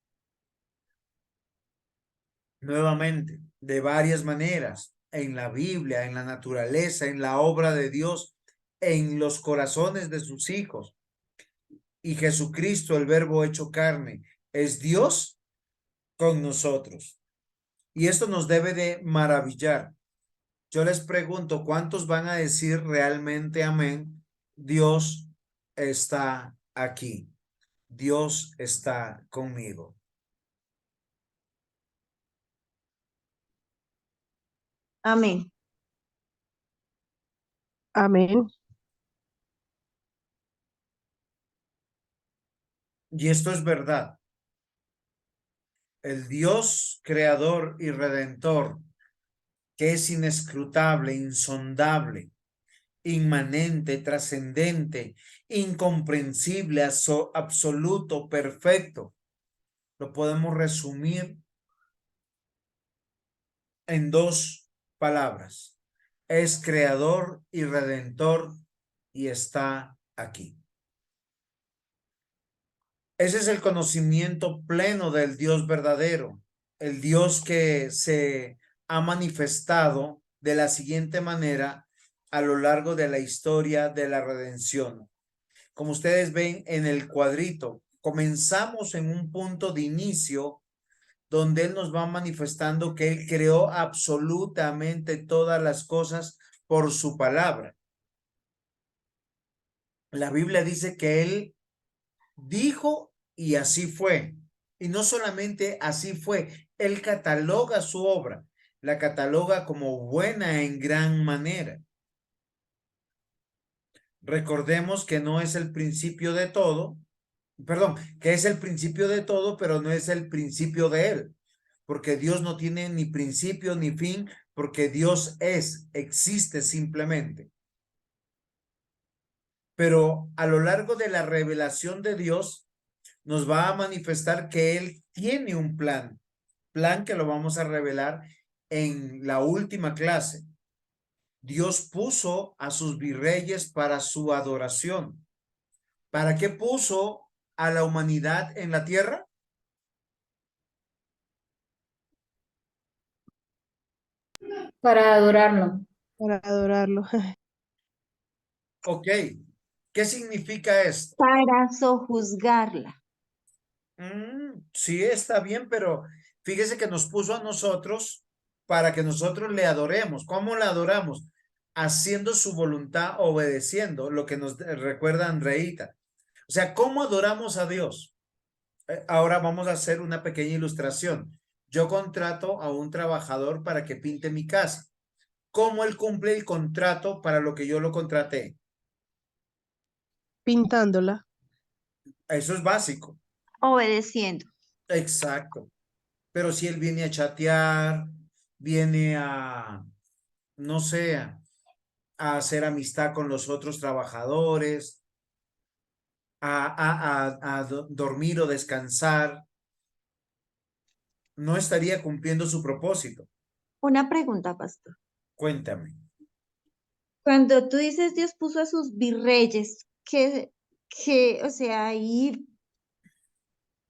Nuevamente, de varias maneras, en la Biblia, en la naturaleza, en la obra de Dios, en los corazones de sus hijos. Y Jesucristo, el Verbo hecho carne, es Dios con nosotros. Y esto nos debe de maravillar. Yo les pregunto, ¿cuántos van a decir realmente amén? Dios está aquí. Dios está conmigo. Amén. Amén. Y esto es verdad. El Dios creador y redentor, que es inescrutable, insondable, inmanente, trascendente, incomprensible, absoluto, perfecto, lo podemos resumir en dos palabras. Es creador y redentor y está aquí. Ese es el conocimiento pleno del Dios verdadero, el Dios que se ha manifestado de la siguiente manera a lo largo de la historia de la redención. Como ustedes ven en el cuadrito, comenzamos en un punto de inicio donde Él nos va manifestando que Él creó absolutamente todas las cosas por su palabra. La Biblia dice que Él dijo y así fue. Y no solamente así fue, Él cataloga su obra, la cataloga como buena en gran manera. Recordemos que no es el principio de todo, perdón, que es el principio de todo, pero no es el principio de Él, porque Dios no tiene ni principio ni fin, porque Dios existe simplemente. Pero a lo largo de la revelación de Dios, nos va a manifestar que Él tiene un plan que lo vamos a revelar en la última clase. Dios puso a sus virreyes para su adoración. ¿Para qué puso a la humanidad en la tierra? Para adorarlo. Para adorarlo. Ok, ¿qué significa esto? Para sojuzgarla. Sí, está bien, pero fíjese que nos puso a nosotros para que nosotros le adoremos. ¿Cómo le adoramos? Haciendo su voluntad, obedeciendo, lo que nos recuerda Andreita. O sea, ¿cómo adoramos a Dios? Ahora vamos a hacer una pequeña ilustración. Yo contrato a un trabajador para que pinte mi casa. ¿Cómo él cumple el contrato para lo que yo lo contraté? Pintándola. Eso es básico. Obedeciendo. Exacto. Pero si él viene a chatear, viene a, no sé, a hacer amistad con los otros trabajadores, a dormir o descansar, no estaría cumpliendo su propósito. Una pregunta, pastor. Cuéntame. Cuando tú dices Dios puso a sus virreyes, o sea, ahí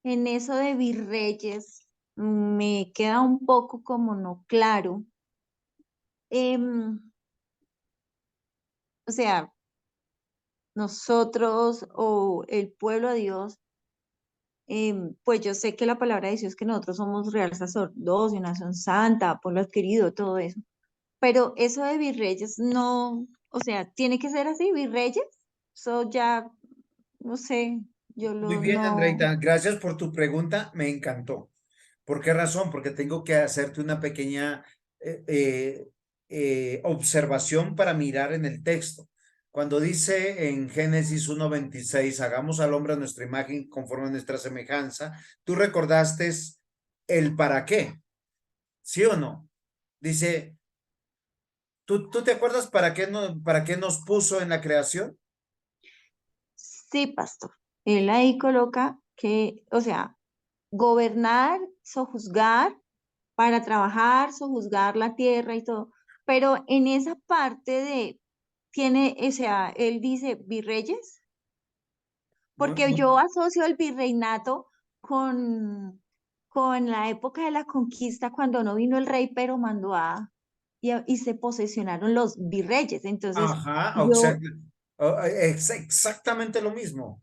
en eso de virreyes me queda un poco como no claro. O sea, nosotros o el pueblo de Dios, pues yo sé que la palabra de Dios es que nosotros somos real sacerdocio, nación santa, pueblo adquirido, todo eso. Pero eso de virreyes no, o sea, tiene que ser así, virreyes. Eso ya no sé, yo Muy lo bien, no. Andreita, gracias por tu pregunta, me encantó. ¿Por qué razón? Porque tengo que hacerte una pequeña observación para mirar en el texto. Cuando dice en Génesis 1:26, hagamos al hombre a nuestra imagen conforme a nuestra semejanza, tú recordaste el para qué, ¿sí o no? Dice, ¿tú te acuerdas para qué nos puso en la creación? Sí, pastor. Él ahí coloca que, o sea, gobernar, sojuzgar, para trabajar, sojuzgar la tierra y todo. Pero en esa parte de, tiene, o sea, él dice virreyes, Muy, porque muy- yo asocio el virreinato con la época de la conquista, cuando no vino el rey, pero mandó y se posesionaron los virreyes. Entonces, Ajá, yo, exactamente lo mismo.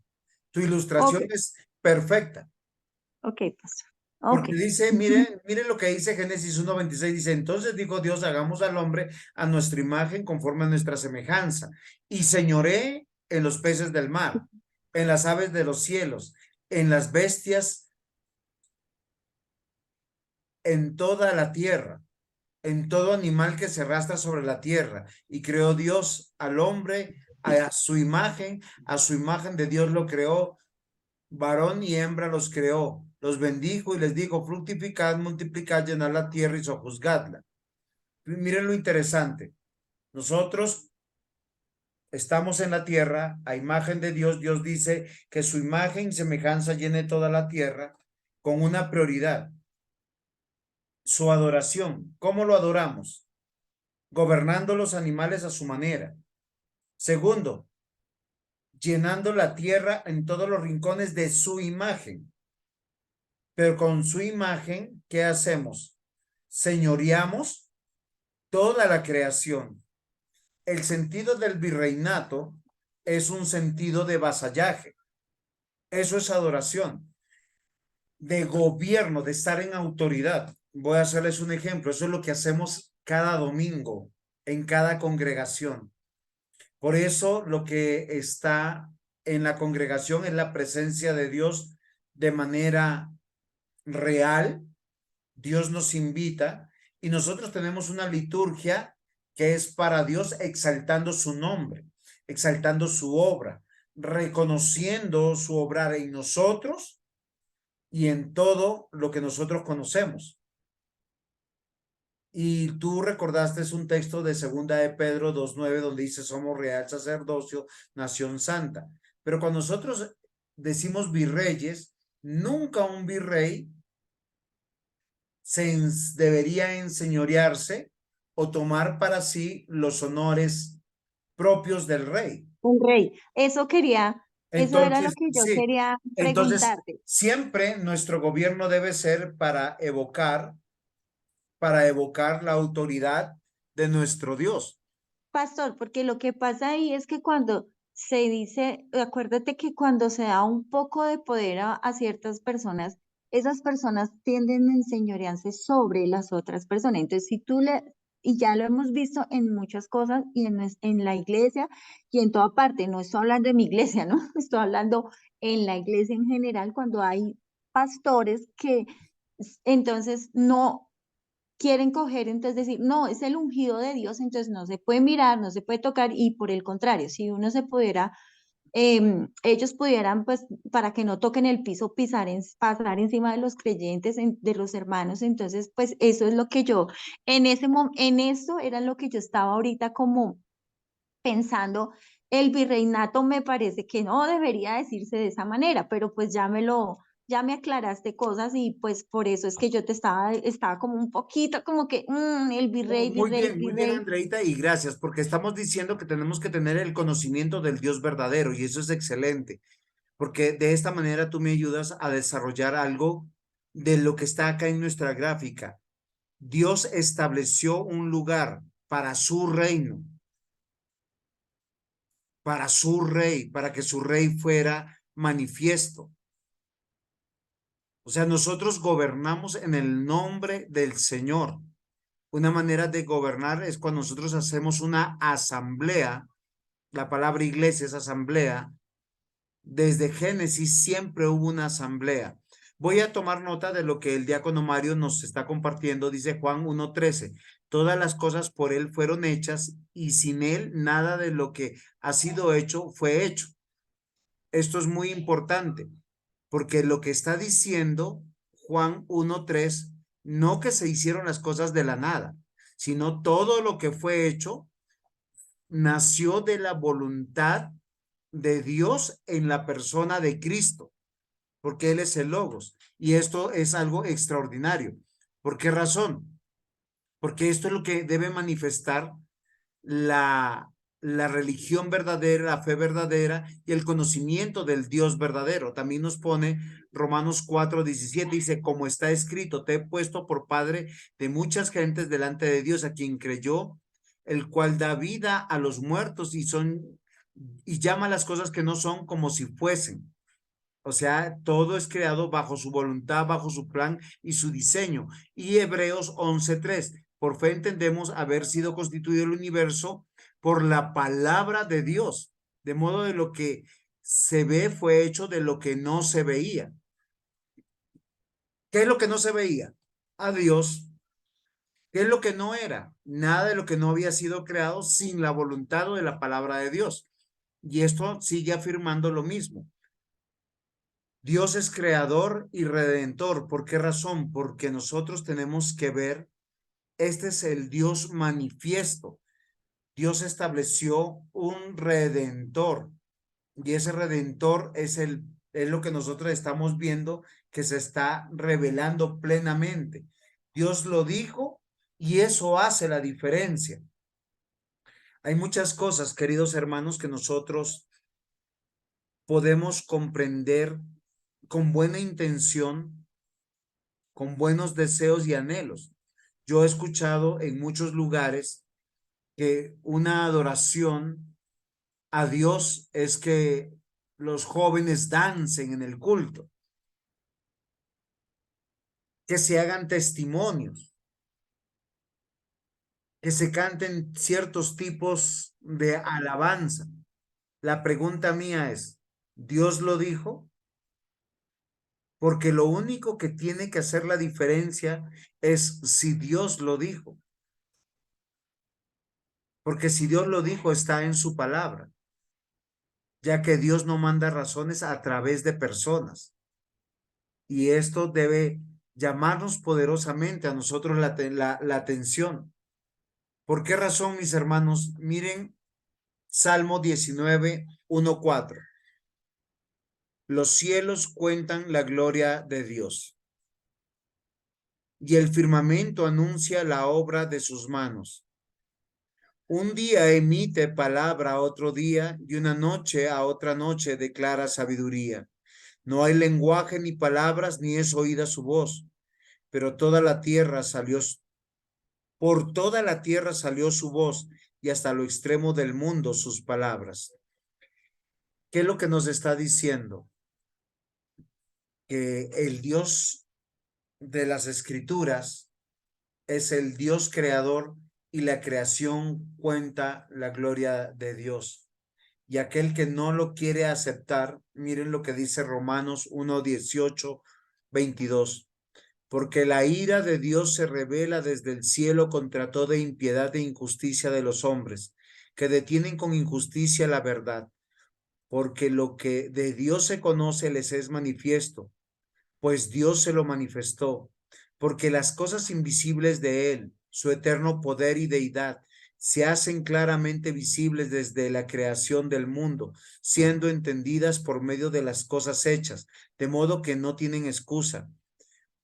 Tu ok, ilustración es perfecta. ok, pastor, ok. Porque dice, mire lo que dice Génesis 1:26, dice, entonces dijo Dios, hagamos al hombre a nuestra imagen conforme a nuestra semejanza, y señoré en los peces del mar, en las aves de los cielos, en las bestias, en toda la tierra, en todo animal que se arrastra sobre la tierra. Y creó Dios al hombre a su imagen de Dios lo creó, varón y hembra los creó, los bendijo y les dijo, fructificad, multiplicad, llenad la tierra y sojuzgadla. Miren lo interesante. Nosotros estamos en la tierra, a imagen de Dios. Dios dice que su imagen y semejanza llene toda la tierra con una prioridad, su adoración. ¿Cómo lo adoramos? Gobernando los animales a su manera. Segundo, llenando la tierra en todos los rincones de su imagen. Pero con su imagen, ¿qué hacemos? Señoreamos toda la creación. El sentido del virreinato es un sentido de vasallaje. Eso es adoración, de gobierno, de estar en autoridad. Voy a hacerles un ejemplo. Eso es lo que hacemos cada domingo en cada congregación. Por eso lo que está en la congregación es la presencia de Dios de manera real. Dios nos invita y nosotros tenemos una liturgia que es para Dios exaltando su nombre, exaltando su obra, reconociendo su obrar en nosotros y en todo lo que nosotros conocemos. Y tú recordaste un texto de segunda de Pedro 2:9 donde dice somos real sacerdocio, nación santa. Pero cuando nosotros decimos virreyes, nunca un virrey debería enseñorearse o tomar para sí los honores propios del rey. Un rey. Eso era lo Entonces, que yo sí, quería entonces preguntarte. siempre nuestro gobierno debe ser para evocar la autoridad de nuestro Dios. Pastor, porque lo que pasa ahí es que cuando se dice, acuérdate que cuando se da un poco de poder a ciertas personas, esas personas tienden a enseñorearse sobre las otras personas. Entonces, si tú le, y ya lo hemos visto en muchas cosas y en la iglesia y en toda parte, no estoy hablando de mi iglesia, ¿no? Estoy hablando en la iglesia en general, cuando hay pastores que entonces no quieren coger, entonces decir, no, es el ungido de Dios, entonces no se puede mirar, no se puede tocar, y por el contrario, si uno se pudiera, ellos pudieran, pues, para que no toquen el piso, pasar encima de los creyentes, de los hermanos, entonces, pues, eso es lo que yo, en eso era lo que yo estaba ahorita como pensando. El virreinato me parece que no debería decirse de esa manera, pero pues ya me aclaraste cosas y pues por eso es que yo estaba como un poquito como que el virrey, virrey, Muy bien, virrey. Andreita, y gracias, porque estamos diciendo que tenemos que tener el conocimiento del Dios verdadero, y eso es excelente, porque de esta manera tú me ayudas a desarrollar algo de lo que está acá en nuestra gráfica. Dios estableció un lugar para su reino, para su rey, para que su rey fuera manifiesto. O sea, nosotros gobernamos en el nombre del Señor. Una manera de gobernar es cuando nosotros hacemos una asamblea. La palabra iglesia es asamblea Desde Génesis siempre hubo una asamblea. Voy a tomar nota de lo que el diácono Mario nos está compartiendo. Dice Juan 1:13. Todas las cosas por él fueron hechas y sin él nada de lo que ha sido hecho fue hecho. Esto es muy importante porque lo que está diciendo Juan 1:3, no que se hicieron las cosas de la nada, sino todo lo que fue hecho nació de la voluntad de Dios en la persona de Cristo, porque Él es el Logos. Y esto es algo extraordinario. ¿Por qué razón? Porque esto es lo que debe manifestar la religión verdadera, la fe verdadera y el conocimiento del Dios verdadero. También nos pone Romanos 4:17, dice, como está escrito, te he puesto por padre de muchas gentes delante de Dios, a quien creyó, el cual da vida a los muertos y llama las cosas que no son como si fuesen. O sea, todo es creado bajo su voluntad, bajo su plan y su diseño. Y Hebreos 11:3, por fe entendemos haber sido constituido el universo por la palabra de Dios, de modo de lo que se ve fue hecho de lo que no se veía. ¿Qué es lo que no se veía? A Dios. ¿Qué es lo que no era? Nada de lo que no había sido creado sin la voluntad de la palabra de Dios. Y esto sigue afirmando lo mismo. Dios es creador y redentor. ¿Por qué razón? Porque nosotros tenemos que ver, este es el Dios manifiesto. Dios estableció un redentor y ese redentor es lo que nosotros estamos viendo que se está revelando plenamente. Dios lo dijo y eso hace la diferencia. Hay muchas cosas, queridos hermanos, que nosotros podemos comprender con buena intención, con buenos deseos y anhelos. Yo he escuchado en muchos lugares que una adoración a Dios es que los jóvenes dancen en el culto, que se hagan testimonios, que se canten ciertos tipos de alabanza. La pregunta mía es, ¿Dios lo dijo? Porque lo único que tiene que hacer la diferencia es si Dios lo dijo. Porque si Dios lo dijo, está en su palabra, ya que Dios no manda razones a través de personas. Y esto debe llamarnos poderosamente a nosotros la atención. ¿Por qué razón, mis hermanos? Miren Salmo 19:1-4. Los cielos cuentan la gloria de Dios, y el firmamento anuncia la obra de sus manos. Un día emite palabra a otro día, y una noche a otra noche declara sabiduría. No hay lenguaje ni palabras, ni es oída su voz, pero por toda la tierra salió su voz, y hasta lo extremo del mundo sus palabras. ¿Qué es lo que nos está diciendo? Que el Dios de las Escrituras es el Dios creador y la creación cuenta la gloria de Dios. Y aquel que no lo quiere aceptar, miren lo que dice Romanos 1:18-22. Porque la ira de Dios se revela desde el cielo contra toda impiedad e injusticia de los hombres, que detienen con injusticia la verdad. Porque lo que de Dios se conoce les es manifiesto, pues Dios se lo manifestó, porque las cosas invisibles de Él, su eterno poder y deidad, se hacen claramente visibles desde la creación del mundo, siendo entendidas por medio de las cosas hechas, de modo que no tienen excusa.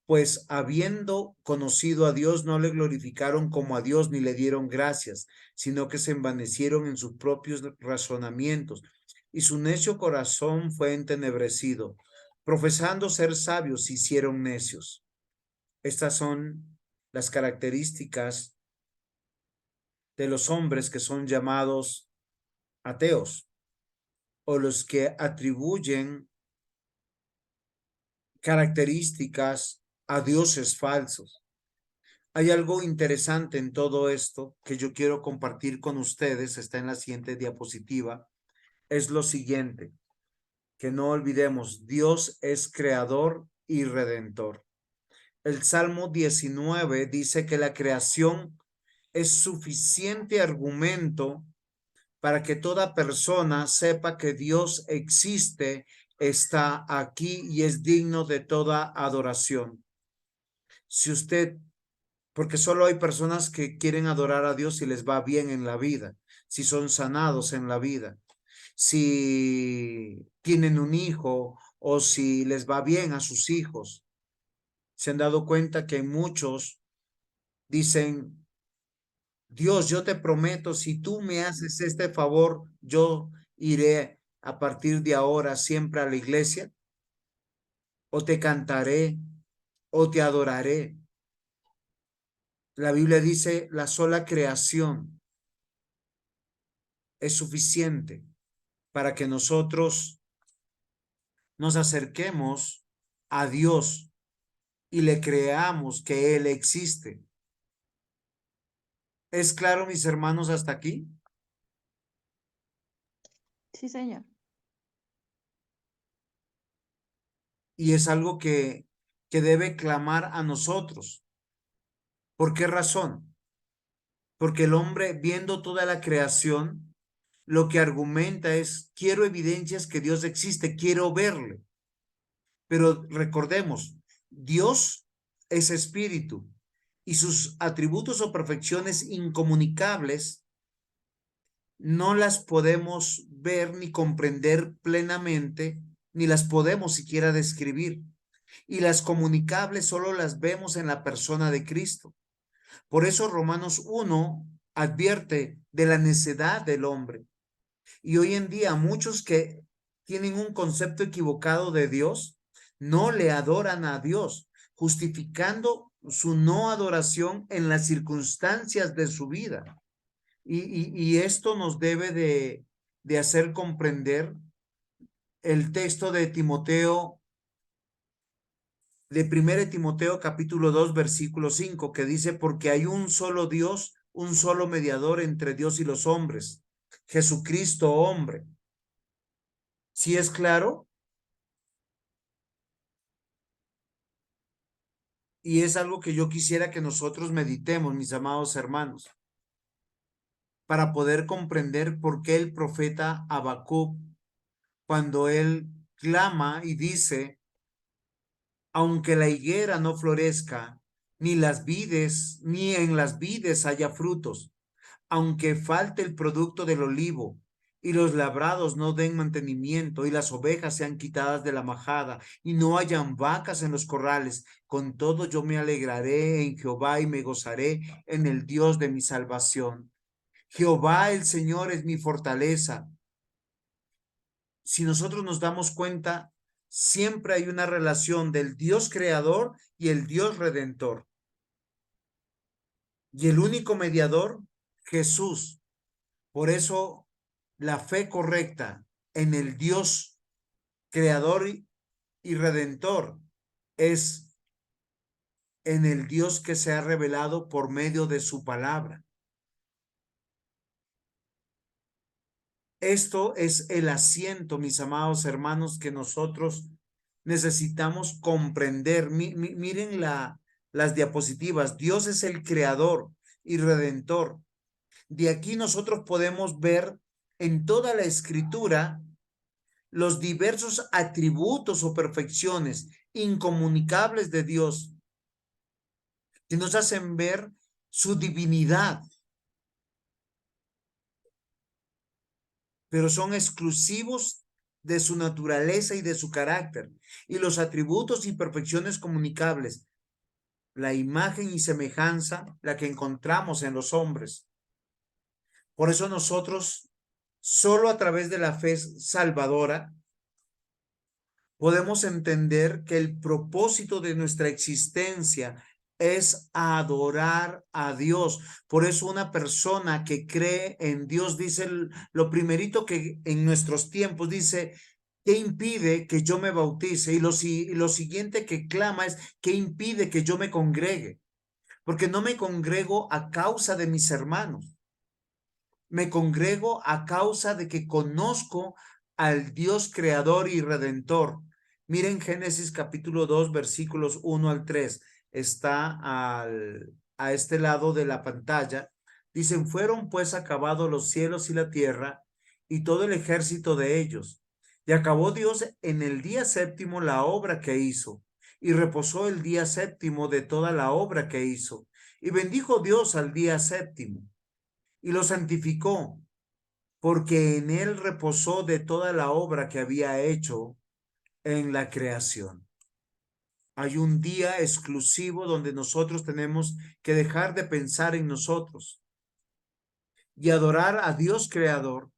Pues habiendo conocido a Dios, no le glorificaron como a Dios ni le dieron gracias, sino que se envanecieron en sus propios razonamientos, y su necio corazón fue entenebrecido. Profesando ser sabios, se hicieron necios. Estas son las características de los hombres que son llamados ateos, o los que atribuyen características a dioses falsos. Hay algo interesante en todo esto que yo quiero compartir con ustedes, está en la siguiente diapositiva, es lo siguiente. que no olvidemos, Dios es creador y redentor. El Salmo 19 dice que la creación es suficiente argumento para que toda persona sepa que Dios existe, está aquí y es digno de toda adoración. Si usted, porque solo hay personas que quieren adorar a Dios si les va bien en la vida, si son sanados en la vida, si tienen un hijo o si les va bien a sus hijos. Se han dado cuenta que muchos dicen, Dios, yo te prometo, si tú me haces este favor, yo iré a partir de ahora siempre a la iglesia, o te cantaré, o te adoraré. La Biblia dice, la sola creación es suficiente para que nosotros nos acerquemos a Dios y le creamos que Él existe. ¿Es claro, mis hermanos, hasta aquí? Sí, señor. Y es algo que debe clamar a nosotros. ¿Por qué razón? Porque el hombre, viendo toda la creación, lo que argumenta es, quiero evidencias que Dios existe, quiero verle. Pero recordemos, Dios es espíritu y sus atributos o perfecciones incomunicables no las podemos ver ni comprender plenamente, ni las podemos siquiera describir. Y las comunicables solo las vemos en la persona de Cristo. Por eso Romanos 1 advierte de la necedad del hombre. Y hoy en día muchos que tienen un concepto equivocado de Dios, no le adoran a Dios, justificando su no adoración en las circunstancias de su vida. Y esto nos debe de hacer comprender el texto de Timoteo, de 1 Timoteo capítulo 2, versículo 5, que dice, porque hay un solo Dios, un solo mediador entre Dios y los hombres, Jesucristo hombre. ¿Sí es claro? Y es algo que yo quisiera que nosotros meditemos, mis amados hermanos, para poder comprender por qué el profeta Habacuc, cuando él clama y dice, aunque la higuera no florezca, ni las vides, ni en las vides haya frutos, aunque falte el producto del olivo, y los labrados no den mantenimiento, y las ovejas sean quitadas de la majada, y no hayan vacas en los corrales, con todo yo me alegraré en Jehová y me gozaré en el Dios de mi salvación. Jehová el Señor es mi fortaleza. Si nosotros nos damos cuenta, siempre hay una relación del Dios creador y el Dios redentor. Y el único mediador, Jesús. Por eso la fe correcta en el Dios creador y redentor es en el Dios que se ha revelado por medio de su palabra. Esto es el asiento, mis amados hermanos, que nosotros necesitamos comprender. Miren las diapositivas. Dios es el creador y redentor. De aquí nosotros podemos ver en toda la escritura los diversos atributos o perfecciones incomunicables de Dios que nos hacen ver su divinidad, pero son exclusivos de su naturaleza y de su carácter. Y los atributos y perfecciones comunicables, la imagen y semejanza, la que encontramos en los hombres. Por eso nosotros, solo a través de la fe salvadora, podemos entender que el propósito de nuestra existencia es adorar a Dios. Por eso una persona que cree en Dios dice lo primerito que en nuestros tiempos dice, ¿qué impide que yo me bautice? Y lo siguiente que clama es, ¿qué impide que yo me congregue? Porque no me congrego a causa de mis hermanos. Me congrego a causa de que conozco al Dios creador y redentor. Miren Génesis capítulo 2, versículos 1 al 3. Está a este lado de la pantalla. Dicen, fueron pues acabados los cielos y la tierra y todo el ejército de ellos. Y acabó Dios en el día séptimo la obra que hizo, y reposó el día séptimo de toda la obra que hizo. Y bendijo Dios al día séptimo, y lo santificó, porque en él reposó de toda la obra que había hecho en la creación. Hay un día exclusivo donde nosotros tenemos que dejar de pensar en nosotros y adorar a Dios creador.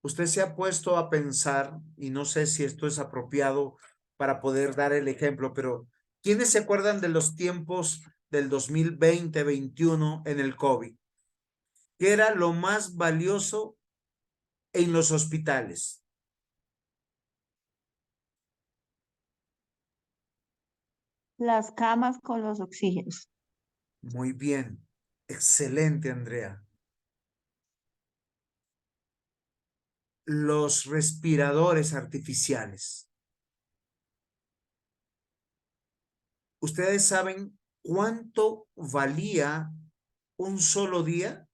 Usted se ha puesto a pensar, y no sé si esto es apropiado para poder dar el ejemplo, pero ¿quiénes se acuerdan de los tiempos del 2020-21 en el COVID? ¿Qué era lo más valioso en los hospitales? Las camas con los oxígenos. Muy bien, excelente, Andrea. Los respiradores artificiales. ¿Ustedes saben cuánto valía un solo día?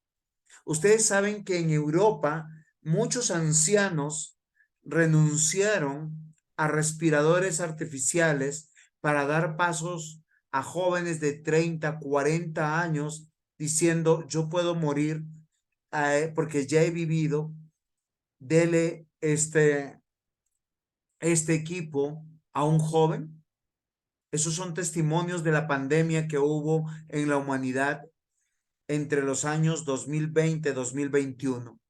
Ustedes saben que en Europa muchos ancianos renunciaron a respiradores artificiales para dar pasos a jóvenes de 30, 40 años diciendo, yo puedo morir porque ya he vivido, dele este equipo a un joven. Esos son testimonios de la pandemia que hubo en la humanidad entre los años 2020 y 2021.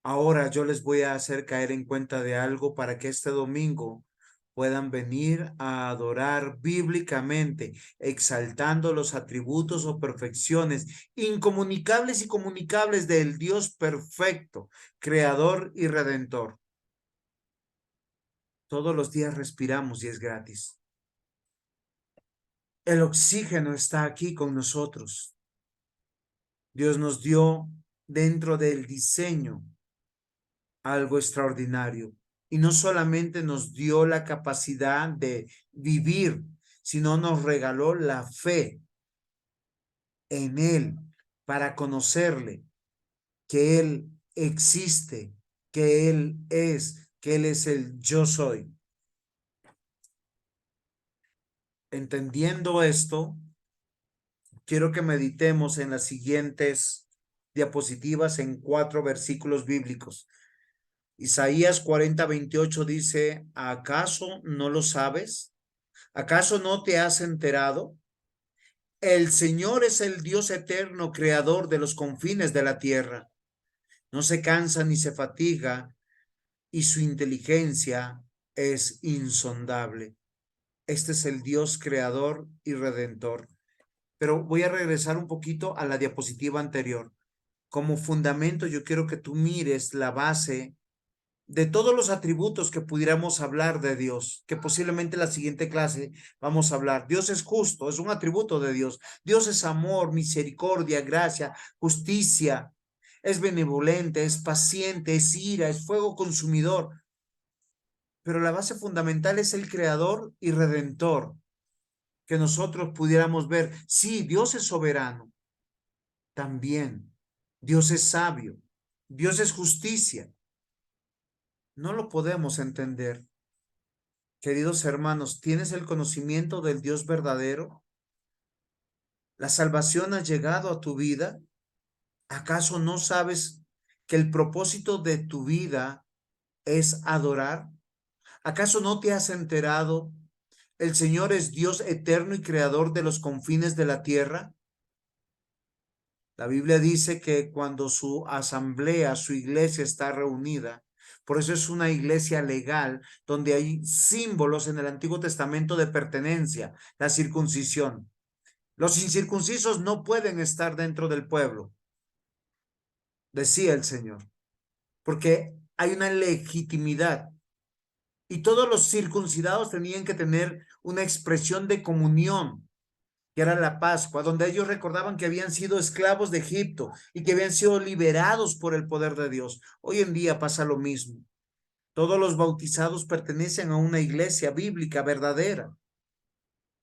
Ahora yo les voy a hacer caer en cuenta de algo para que este domingo puedan venir a adorar bíblicamente, exaltando los atributos o perfecciones incomunicables y comunicables del Dios perfecto, creador y redentor. Todos los días respiramos y es gratis. El oxígeno está aquí con nosotros. Dios nos dio dentro del diseño algo extraordinario. Y no solamente nos dio la capacidad de vivir, sino nos regaló la fe en Él para conocerle, que Él existe, que Él es el yo soy. Entendiendo esto, quiero que meditemos en las siguientes diapositivas en 4 versículos bíblicos. Isaías 40:28 dice, ¿acaso no lo sabes? ¿Acaso no te has enterado? El Señor es el Dios eterno, creador de los confines de la tierra. No se cansa ni se fatiga, y su inteligencia es insondable. Este es el Dios creador y redentor. Pero voy a regresar un poquito a la diapositiva anterior. Como fundamento, yo quiero que tú mires la base de todos los atributos que pudiéramos hablar de Dios, que posiblemente en la siguiente clase vamos a hablar. Dios es justo, es un atributo de Dios. Dios es amor, misericordia, gracia, justicia, es benevolente, es paciente, es ira, es fuego consumidor. Pero la base fundamental es el creador y redentor, que nosotros pudiéramos ver. Sí, Dios es soberano. También Dios es sabio. Dios es justicia. No lo podemos entender. Queridos hermanos, ¿tienes el conocimiento del Dios verdadero? ¿La salvación ha llegado a tu vida? ¿Acaso no sabes que el propósito de tu vida es adorar? ¿Acaso no te has enterado? El Señor es Dios eterno y creador de los confines de la tierra. La Biblia dice que cuando su asamblea, su iglesia está reunida, por eso es una iglesia legal donde hay símbolos en el Antiguo Testamento de pertenencia, la circuncisión. Los incircuncisos no pueden estar dentro del pueblo, decía el Señor, porque hay una legitimidad y todos los circuncidados tenían que tener una expresión de comunión que era la Pascua, donde ellos recordaban que habían sido esclavos de Egipto y que habían sido liberados por el poder de Dios. Hoy en día pasa lo mismo. Todos los bautizados pertenecen a una iglesia bíblica verdadera.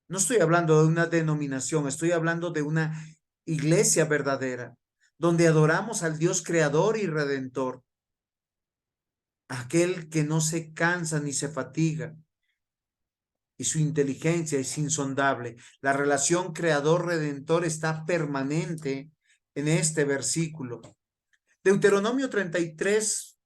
No estoy hablando de una denominación, estoy hablando de una iglesia verdadera, donde adoramos al Dios creador y redentor, aquel que no se cansa ni se fatiga, y su inteligencia es insondable. La relación creador-redentor está permanente en este versículo. Deuteronomio 33,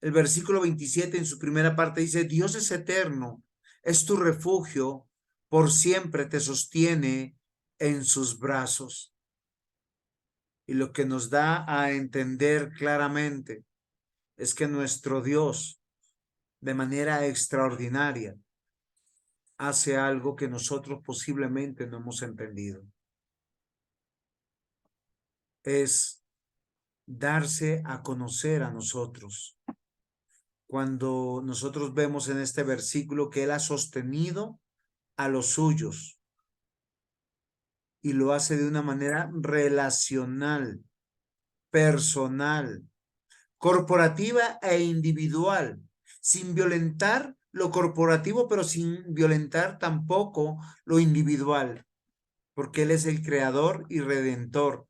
el versículo 27 en su primera parte dice, Dios es eterno, es tu refugio, por siempre te sostiene en sus brazos. Y lo que nos da a entender claramente es que nuestro Dios, de manera extraordinaria, hace algo que nosotros posiblemente no hemos entendido. Es darse a conocer a nosotros. Cuando nosotros vemos en este versículo que Él ha sostenido a los suyos y lo hace de una manera relacional, personal, corporativa e individual, sin violentar lo corporativo, pero sin violentar tampoco lo individual, porque Él es el creador y redentor.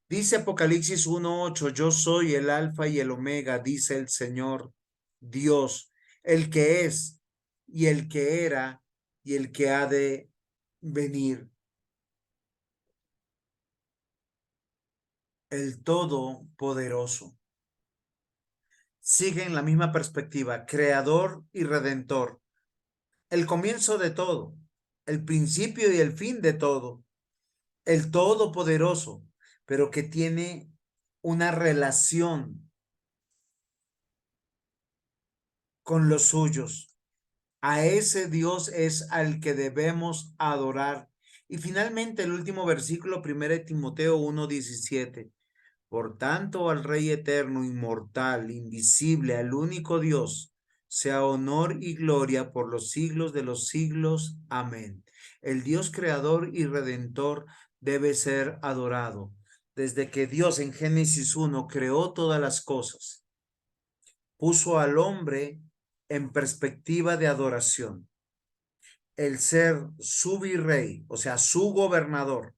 Dice Apocalipsis 1:8, yo soy el alfa y el omega, dice el Señor Dios, el que es y el que era y el que ha de venir. El Todopoderoso. Sigue en la misma perspectiva, creador y redentor. El comienzo de todo, el principio y el fin de todo. El Todopoderoso, pero que tiene una relación con los suyos. A ese Dios es al que debemos adorar. Y finalmente el último versículo, 1 Timoteo 1:17. Por tanto, al Rey eterno, inmortal, invisible, al único Dios, sea honor y gloria por los siglos de los siglos. Amén. El Dios creador y redentor debe ser adorado. Desde que Dios en Génesis 1 creó todas las cosas, puso al hombre en perspectiva de adoración. El ser su virrey, o sea, su gobernador,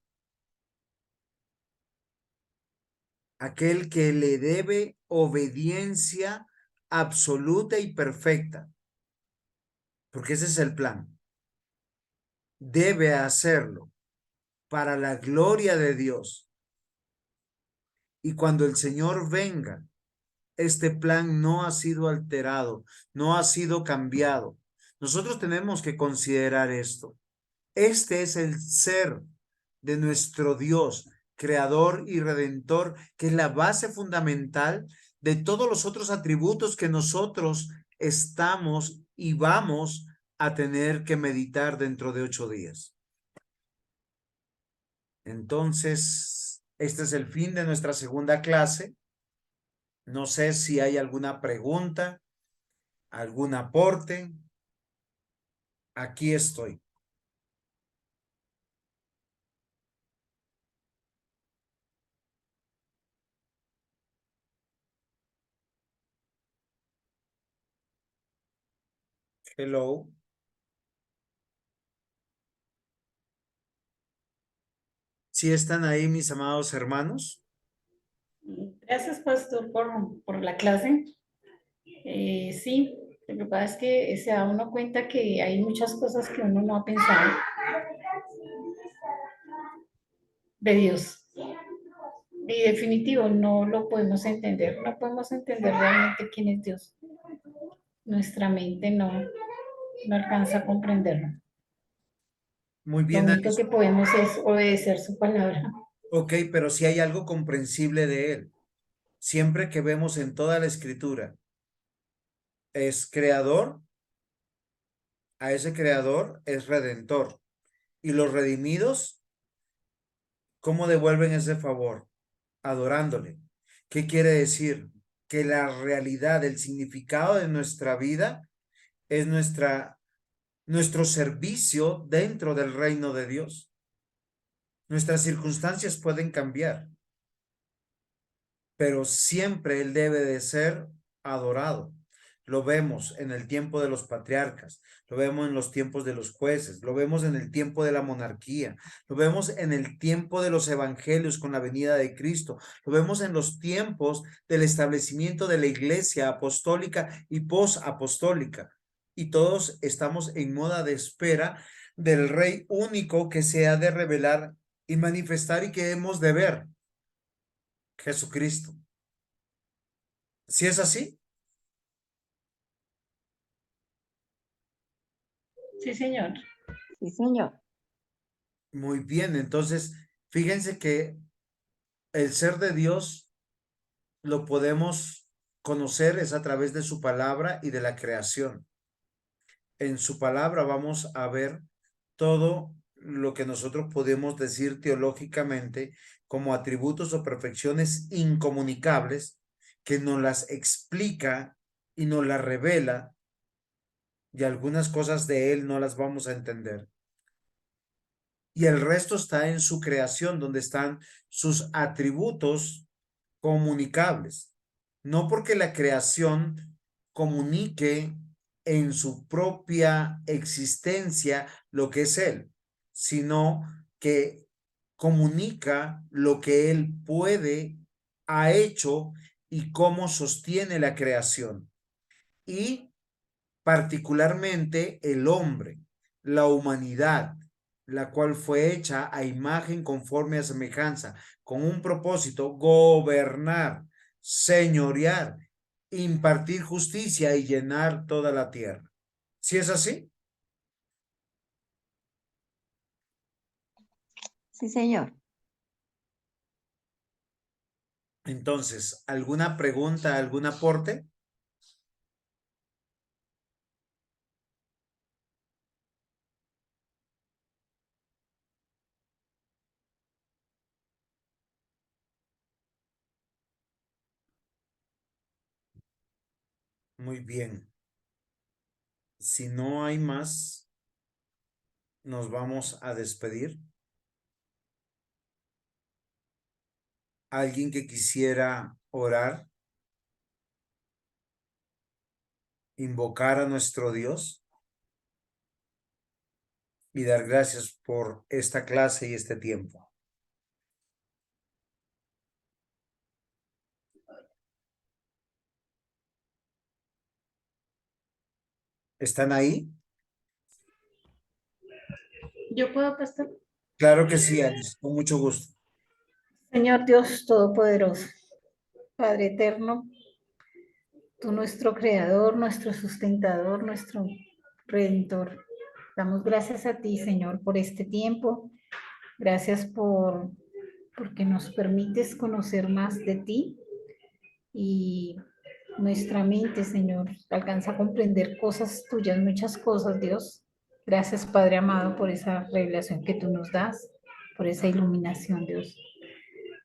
aquel que le debe obediencia absoluta y perfecta, porque ese es el plan. Debe hacerlo para la gloria de Dios. Y cuando el Señor venga, este plan no ha sido alterado, no ha sido cambiado. Nosotros tenemos que considerar esto. Este es el ser de nuestro Dios, creador y redentor, que es la base fundamental de todos los otros atributos que nosotros estamos y vamos a tener que meditar dentro de 8 días. Entonces, este es el fin de nuestra segunda clase. No sé si hay alguna pregunta, algún aporte. Aquí estoy. Hello. ¿Sí están ahí mis amados hermanos? Gracias, pastor, por la clase. Sí, lo que pasa es que se da uno cuenta que hay muchas cosas que uno no ha pensado de Dios. Y definitivo, no lo podemos entender. No podemos entender realmente quién es Dios. Nuestra mente no alcanza a comprenderlo. Muy Lo bien, único que podemos es obedecer su palabra. ok, pero si hay algo comprensible de él. Siempre que vemos en toda la escritura, es creador, a ese creador es redentor. Y los redimidos, ¿cómo devuelven ese favor? Adorándole. ¿Qué quiere decir? Que la realidad, el significado de nuestra vida es nuestra nuestro servicio dentro del reino de Dios. Nuestras circunstancias pueden cambiar, pero siempre Él debe de ser adorado. Lo vemos en el tiempo de los patriarcas, lo vemos en los tiempos de los jueces, lo vemos en el tiempo de la monarquía, lo vemos en el tiempo de los evangelios con la venida de Cristo, lo vemos en los tiempos del establecimiento de la iglesia apostólica y posapostólica. Y todos estamos en moda de espera del Rey único que se ha de revelar y manifestar y que hemos de ver, Jesucristo. ¿Sí es así? Sí, señor. Sí, señor. Muy bien, entonces, fíjense que el ser de Dios lo podemos conocer es a través de su palabra y de la creación. En su palabra vamos a ver todo lo que nosotros podemos decir teológicamente como atributos o perfecciones incomunicables que nos las explica y nos las revela, y algunas cosas de él no las vamos a entender. Y el resto está en su creación, donde están sus atributos comunicables. No porque la creación comunique en su propia existencia lo que es él, sino que comunica lo que él puede, ha hecho y cómo sostiene la creación. Y particularmente el hombre, la humanidad, la cual fue hecha a imagen conforme a semejanza, con un propósito: gobernar, señorear, impartir justicia y llenar toda la tierra. ¿Sí es así? Sí, señor. Entonces, ¿alguna pregunta, algún aporte? Muy bien. Si no hay más, nos vamos a despedir. ¿Alguien que quisiera orar, invocar a nuestro Dios y dar gracias por esta clase y este tiempo? ¿Están ahí? ¿Yo puedo, pastor? Claro que sí, Alice, con mucho gusto. Señor Dios Todopoderoso, Padre eterno, tú nuestro creador, nuestro sustentador, nuestro redentor. Damos gracias a ti, Señor, por este tiempo. Gracias porque nos permites conocer más de ti y nuestra mente, Señor, alcanza a comprender cosas tuyas, muchas cosas, Dios. Gracias, Padre amado, por esa revelación que tú nos das, por esa iluminación, Dios.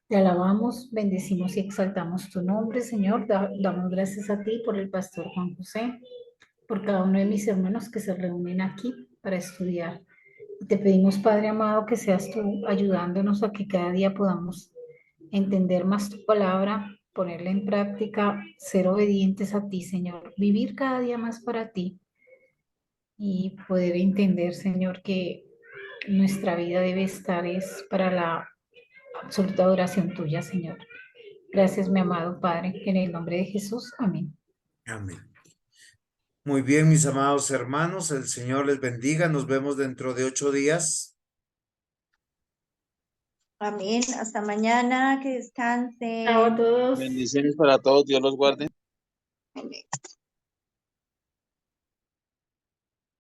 Te alabamos, bendecimos y exaltamos tu nombre, Señor. Damos gracias a ti por el pastor Juan José, por cada uno de mis hermanos que se reúnen aquí para estudiar. Y te pedimos, Padre amado, que seas tú ayudándonos a que cada día podamos entender más tu palabra, ponerla en práctica, ser obedientes a ti, Señor, vivir cada día más para ti y poder entender, Señor, que nuestra vida debe estar es para la absoluta adoración tuya, Señor. Gracias, mi amado Padre, en el nombre de Jesús. Amén. Amén. Muy bien, mis amados hermanos, el Señor les bendiga. Nos vemos dentro de 8 días. Amén. Hasta mañana. Que descansen. Chao a todos. Bendiciones para todos, Dios los guarde. Amén.